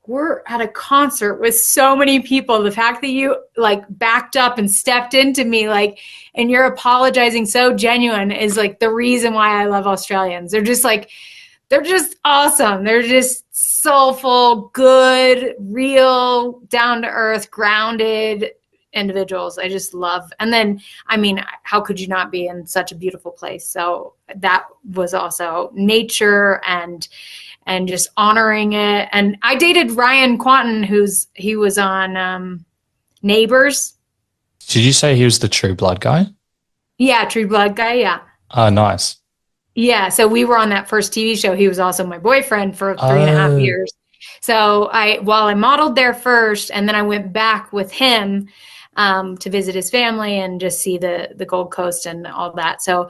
[SPEAKER 1] we're at a concert with so many people. The fact that you like backed up and stepped into me, like, and you're apologizing so genuine is like the reason why I love Australians. They're just awesome. They're just soulful, good, real, down to earth, grounded individuals. I just love. And then, I mean, how could you not be in such a beautiful place? So that was also nature and just honoring it. And I dated Ryan Quanten, he was on Neighbors.
[SPEAKER 2] Did you say he was the True Blood guy?
[SPEAKER 1] Yeah, True Blood guy. Yeah.
[SPEAKER 2] Oh, nice.
[SPEAKER 1] Yeah. So we were on that first TV show. He was also my boyfriend for 3.5 years. So while I modeled there first, and then I went back with him to visit his family and just see the Gold Coast and all that. So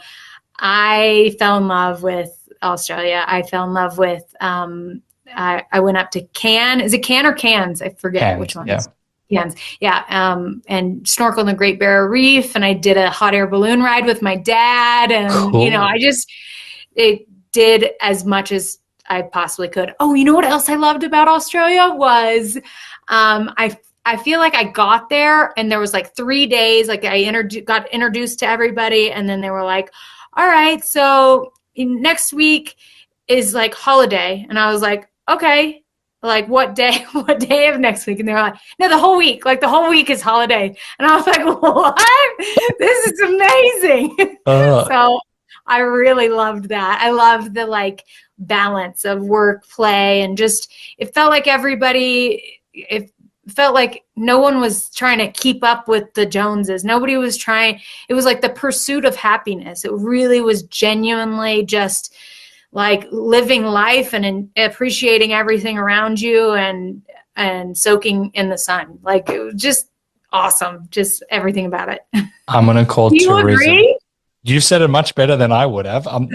[SPEAKER 1] I fell in love with Australia. I fell in love with, I went up to Cairns. Is it Cairns or Cairns? I forget which one.
[SPEAKER 2] Yeah.
[SPEAKER 1] Cairns. Yeah. And snorkeled in the Great Barrier Reef, and I did a hot air balloon ride with my dad. And,
[SPEAKER 2] cool.
[SPEAKER 1] It did as much as I possibly could. Oh, you know what else I loved about Australia was, I feel like I got there and there was like 3 days, like I got introduced to everybody. And then they were like, all right, so next week is like holiday. And I was like, okay, like what day, what day of next week? And they were like, no, the whole week, like the whole week is holiday. And I was like, what? This is amazing. So I really loved that. I loved the like balance of work, play, and just, it felt like it felt like no one was trying to keep up with the Joneses. Nobody was trying. It was like the pursuit of happiness. It really was genuinely just like living life and appreciating everything around you and soaking in the sun. Like it was just awesome. Just everything about it.
[SPEAKER 2] I'm going to call
[SPEAKER 1] Do you
[SPEAKER 2] tourism.
[SPEAKER 1] agree?
[SPEAKER 2] You said it much better than I would have. I'm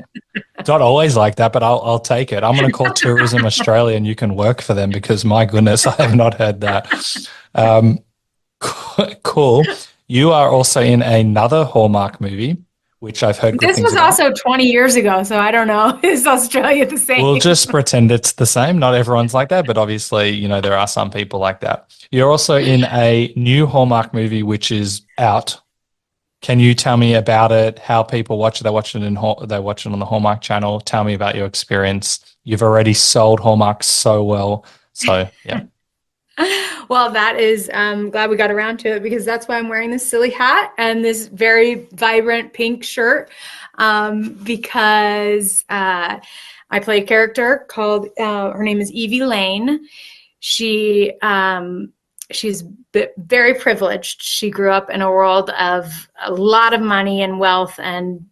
[SPEAKER 2] not always like that, but I'll take it. I'm going to call Tourism Australia and you can work for them because my goodness, I have not heard that. Cool. You are also in another Hallmark movie, which I've heard good
[SPEAKER 1] This
[SPEAKER 2] things
[SPEAKER 1] was
[SPEAKER 2] about.
[SPEAKER 1] also 20 years ago, so I don't know. Is Australia the same?
[SPEAKER 2] We'll just pretend it's the same. Not everyone's like that, but obviously, you know, there are some people like that. You're also in a new Hallmark movie, which is out. Can you tell me about it? How people watch it? They watch it on the Hallmark channel. Tell me about your experience. You've already sold Hallmark so well. So yeah.
[SPEAKER 1] Well, that is glad we got around to it because that's why I'm wearing this silly hat and this very vibrant pink shirt because I play a character called her name is Evie Lane. She's very privileged. She grew up in a world of a lot of money and wealth and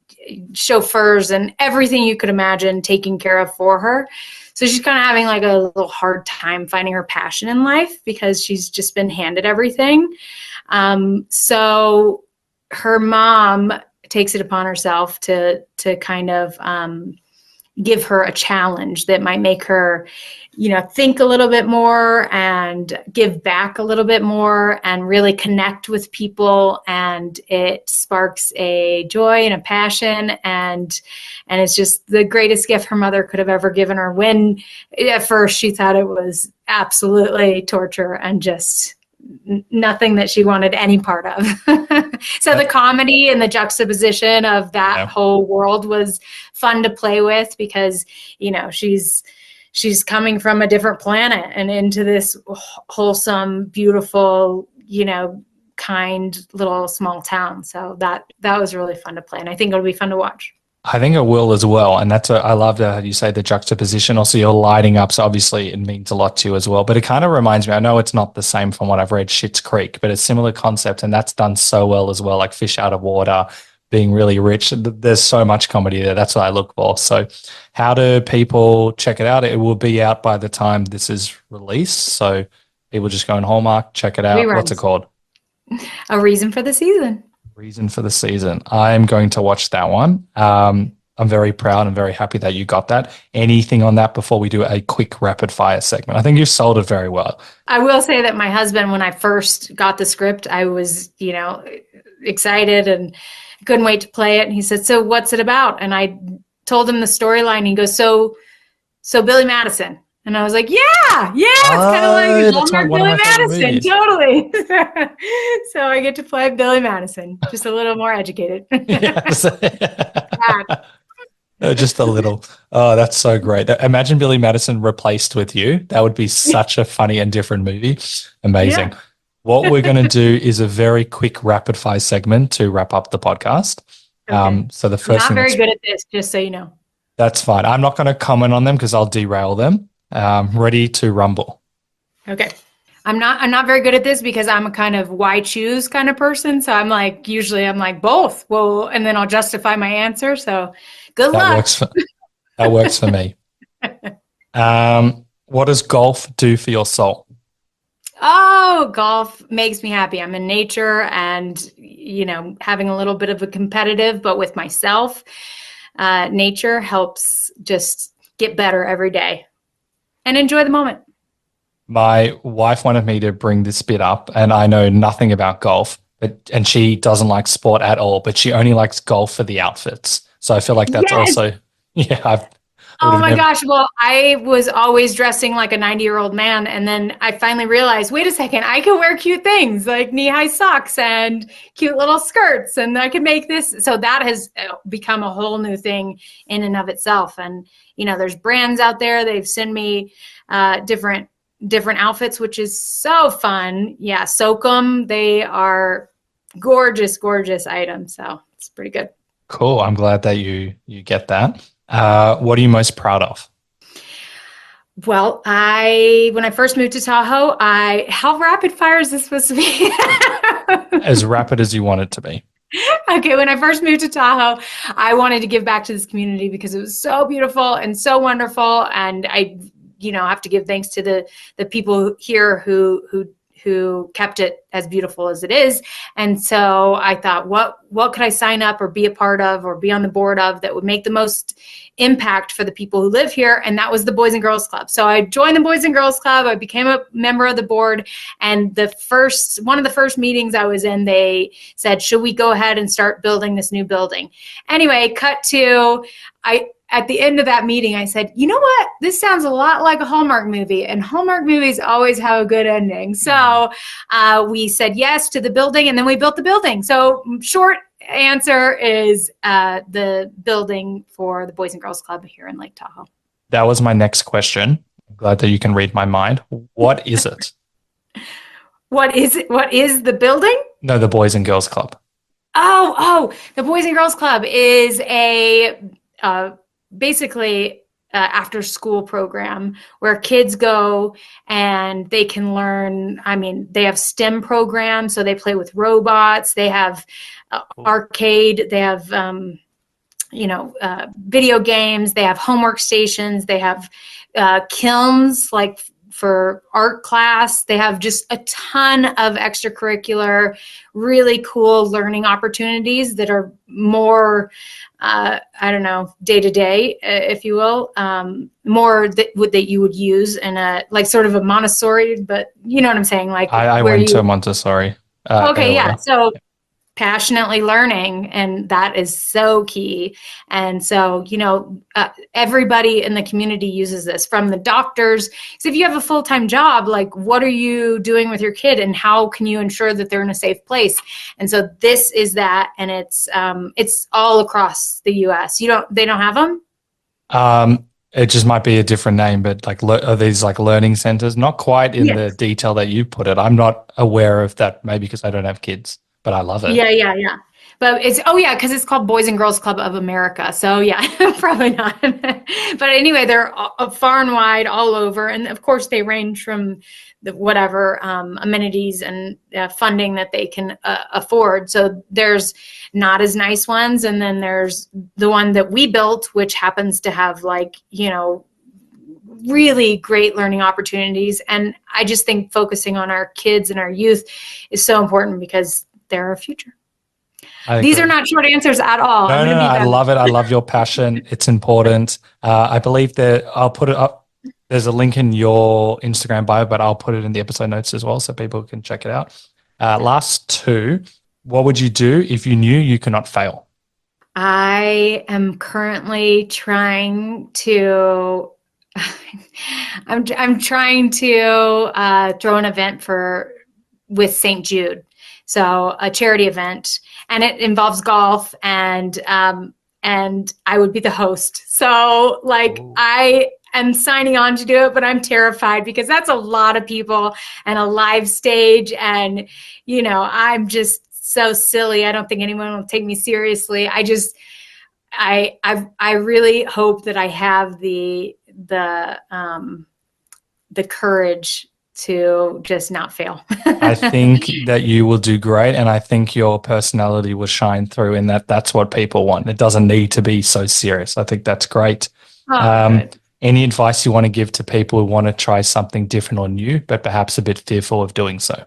[SPEAKER 1] chauffeurs and everything you could imagine taken care of for her. So she's kind of having like a little hard time finding her passion in life because she's just been handed everything. So her mom takes it upon herself to kind of give her a challenge that might make her, you know, think a little bit more and give back a little bit more and really connect with people. And it sparks a joy and a passion. And it's just the greatest gift her mother could have ever given her when at first she thought it was absolutely torture and just nothing that she wanted any part of. So the comedy and the juxtaposition of that whole world was fun to play with because, you know, she's coming from a different planet and into this wholesome, beautiful, you know, kind little small town. So that was really fun to play. And I think it'll be fun to watch.
[SPEAKER 2] I think it will as well. And I love how you say the juxtaposition. Also, you're lighting up. So obviously it means a lot to you as well. But it kind of reminds me, I know it's not the same from what I've read, Schitt's Creek, but it's similar concept. And that's done so well as well, like Fish Out of Water, being really rich. There's so much comedy there. That's what I look for. So how do people check it out? It will be out by the time this is released. So people just go on Hallmark, check it out.
[SPEAKER 1] Reruns.
[SPEAKER 2] What's it called?
[SPEAKER 1] A Reason for the Season.
[SPEAKER 2] Reason for the Season. I'm going to watch that one. I'm very proud and very happy that you got that. Anything on that before we do a quick rapid fire segment? I think you've sold it very well.
[SPEAKER 1] I will say that my husband, when I first got the script, I was, you know, excited and couldn't wait to play it. And he said, so what's it about? And I told him the storyline. He goes, so Billy Madison. And I was like, yeah, it's kind of like Hallmark Billy Madison, totally. So I get to play Billy Madison, just a little more educated.
[SPEAKER 2] Yes. Just a little. Oh, that's so great. Imagine Billy Madison replaced with you. That would be such a funny and different movie. Amazing. Yeah. What we're going to do is a very quick rapid fire segment to wrap up the podcast. Okay. So the first
[SPEAKER 1] I'm not very good at this, just so you know.
[SPEAKER 2] That's fine. I'm not going to comment on them because I'll derail them. Ready to rumble.
[SPEAKER 1] Okay. I'm not very good at this because I'm a kind of why choose kind of person. So I'm like, usually I'm like both. Well, and then I'll justify my answer. So good luck.
[SPEAKER 2] That works for me. What does golf do for your soul?
[SPEAKER 1] Oh, golf makes me happy. I'm in nature and, you know, having a little bit of a competitive, but with myself, nature helps just get better every day. And enjoy the moment. My
[SPEAKER 2] wife wanted me to bring this bit up, and I know nothing about golf, and she doesn't like sport at all, but she only likes golf for the outfits. So I feel like that's also,
[SPEAKER 1] Oh my gosh. Well, I was always dressing like a 90-year-old man. And then I finally realized, wait a second, I can wear cute things like knee-high socks and cute little skirts. And I can make this. So that has become a whole new thing in and of itself. And, there's brands out there. They've sent me different outfits, which is so fun. Yeah. Soak 'em. They are gorgeous, gorgeous items. So it's pretty good.
[SPEAKER 2] Cool. I'm glad that you get that. What are you most proud of?
[SPEAKER 1] Well, when I first moved to Tahoe, how rapid fire is this supposed to be?
[SPEAKER 2] As rapid as you want it to be.
[SPEAKER 1] Okay, when I first moved to Tahoe, I wanted to give back to this community because it was so beautiful and so wonderful. And I, have to give thanks to the people here who kept it as beautiful as it is. And so I thought, what could I sign up or be a part of or be on the board of that would make the most impact for the people who live here? And that was the Boys and Girls Club. So I joined the Boys and Girls Club. I became a member of the board. And one of the first meetings I was in, they said, should we go ahead and start building this new building? Anyway, cut to, at the end of that meeting, I said, you know what? This sounds a lot like a Hallmark movie, and Hallmark movies always have a good ending. So we said yes to the building, and then we built the building. So short answer is the building for the Boys and Girls Club here in Lake Tahoe.
[SPEAKER 2] That was my next question. I'm glad that you can read my mind. What is it?
[SPEAKER 1] What is it? What is the building?
[SPEAKER 2] No, the Boys and Girls Club.
[SPEAKER 1] Oh, the Boys and Girls Club is a basically after school program where kids go and they can learn. I mean, they have STEM programs, so they play with robots. They have arcade. They have video games. They have homework stations. They have kilns like for art class. They have just a ton of extracurricular, really cool learning opportunities that are more, day to day, if you will, more that you would use in a like sort of a Montessori, but you know what I'm saying? Like
[SPEAKER 2] I went to Montessori.
[SPEAKER 1] Okay,
[SPEAKER 2] earlier.
[SPEAKER 1] yeah. So passionately learning, and that is so key. And so everybody in the community uses this, from the doctors, because if you have a full-time job, like what are you doing with your kid and how can you ensure that they're in a safe place? And so this is that, and it's all across the US. They don't have them.
[SPEAKER 2] It just might be a different name, but are these like learning centers? Not quite in the detail that you put it. I'm not aware of that, maybe because I don't have kids. But I love it.
[SPEAKER 1] Yeah. But because it's called Boys and Girls Club of America. So yeah, probably not. But anyway, they're far and wide all over. And of course they range from whatever amenities and funding that they can afford. So there's not as nice ones. And then there's the one that we built, which happens to have really great learning opportunities. And I just think focusing on our kids and our youth is so important because they're our future. These are not short answers at all.
[SPEAKER 2] No, I love it. I love your passion. It's important. I believe that I'll put it up. There's a link in your Instagram bio, but I'll put it in the episode notes as well so people can check it out. Last two, what would you do if you knew you could not fail?
[SPEAKER 1] I am currently trying to I'm trying to throw an event with St. Jude. So a charity event, and it involves golf, and I would be the host. So I am signing on to do it, but I'm terrified because that's a lot of people and a live stage, and I'm just so silly. I don't think anyone will take me seriously. I really hope that I have the courage to just not fail.
[SPEAKER 2] I think that you will do great, and I think your personality will shine through in that's what people want. It doesn't need to be so serious. I think that's great.
[SPEAKER 1] Good.
[SPEAKER 2] Any advice you want to give to people who want to try something different or new, but perhaps a bit fearful of doing so?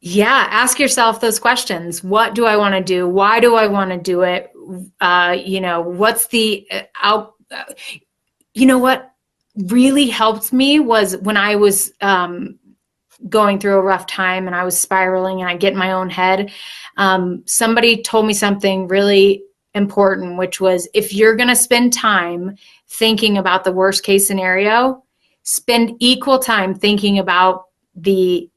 [SPEAKER 1] Yeah, ask yourself those questions. What do I want to do? Why do I want to do it? What's the what really helped me was when I was going through a rough time and I was spiraling and I get in my own head. Somebody told me something really important, which was if you're going to spend time thinking about the worst case scenario, spend equal time thinking about the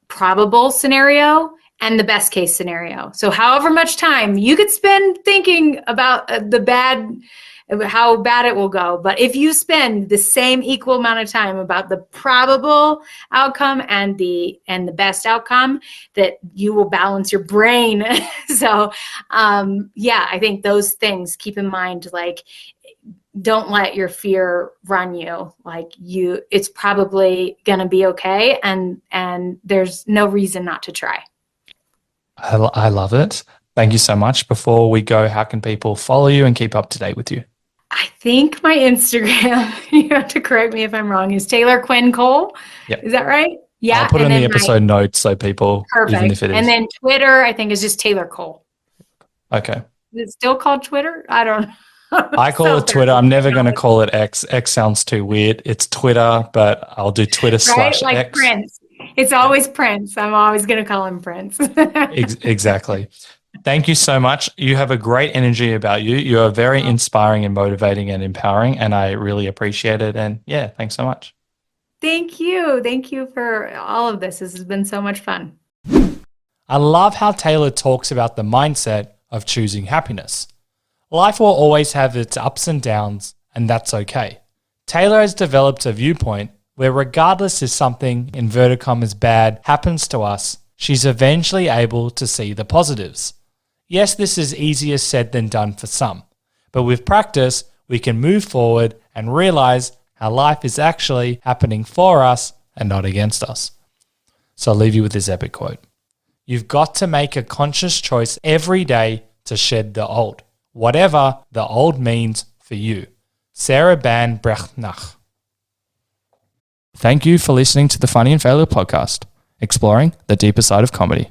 [SPEAKER 1] probable scenario and the best case scenario. So however much time you could spend thinking about how bad it will go. But if you spend the same equal amount of time about the probable outcome and the best outcome, that you will balance your brain. So, I think those things, keep in mind, like, don't let your fear run you. Like, it's probably going to be okay. And there's no reason not to try.
[SPEAKER 2] I love it. Thank you so much. Before we go, how can people follow you and keep up to date with you?
[SPEAKER 1] I think my Instagram, you have to correct me if I'm wrong, is Taylor Quinn Cole.
[SPEAKER 2] Yep.
[SPEAKER 1] Is that right? Yeah.
[SPEAKER 2] I'll put in the episode notes so people,
[SPEAKER 1] perfect.
[SPEAKER 2] Even if it is.
[SPEAKER 1] And then Twitter, I think, is just Taylor Cole.
[SPEAKER 2] Okay.
[SPEAKER 1] Is it still called Twitter? I don't know.
[SPEAKER 2] I call it Twitter. I'm never going to call it X. X sounds too weird. It's Twitter, but I'll do Twitter /
[SPEAKER 1] like
[SPEAKER 2] X.
[SPEAKER 1] Prince. It's always Prince. I'm always going to call him Prince.
[SPEAKER 2] Exactly. Thank you so much. You have a great energy about you. You are very inspiring and motivating and empowering, and I really appreciate it. And yeah, thanks so much.
[SPEAKER 1] Thank you. Thank you for all of this. This has been so much fun.
[SPEAKER 3] I love how Taylor talks about the mindset of choosing happiness. Life will always have its ups and downs, and that's okay. Taylor has developed a viewpoint where regardless if something, inverted commas, bad happens to us, she's eventually able to see the positives. Yes, this is easier said than done for some, but with practice, we can move forward and realize how life is actually happening for us and not against us. So I'll leave you with this epic quote. You've got to make a conscious choice every day to shed the old, whatever the old means for you. Sarah Ban Brechnach.
[SPEAKER 2] Thank you for listening to the Funny and Failure podcast, exploring the deeper side of comedy.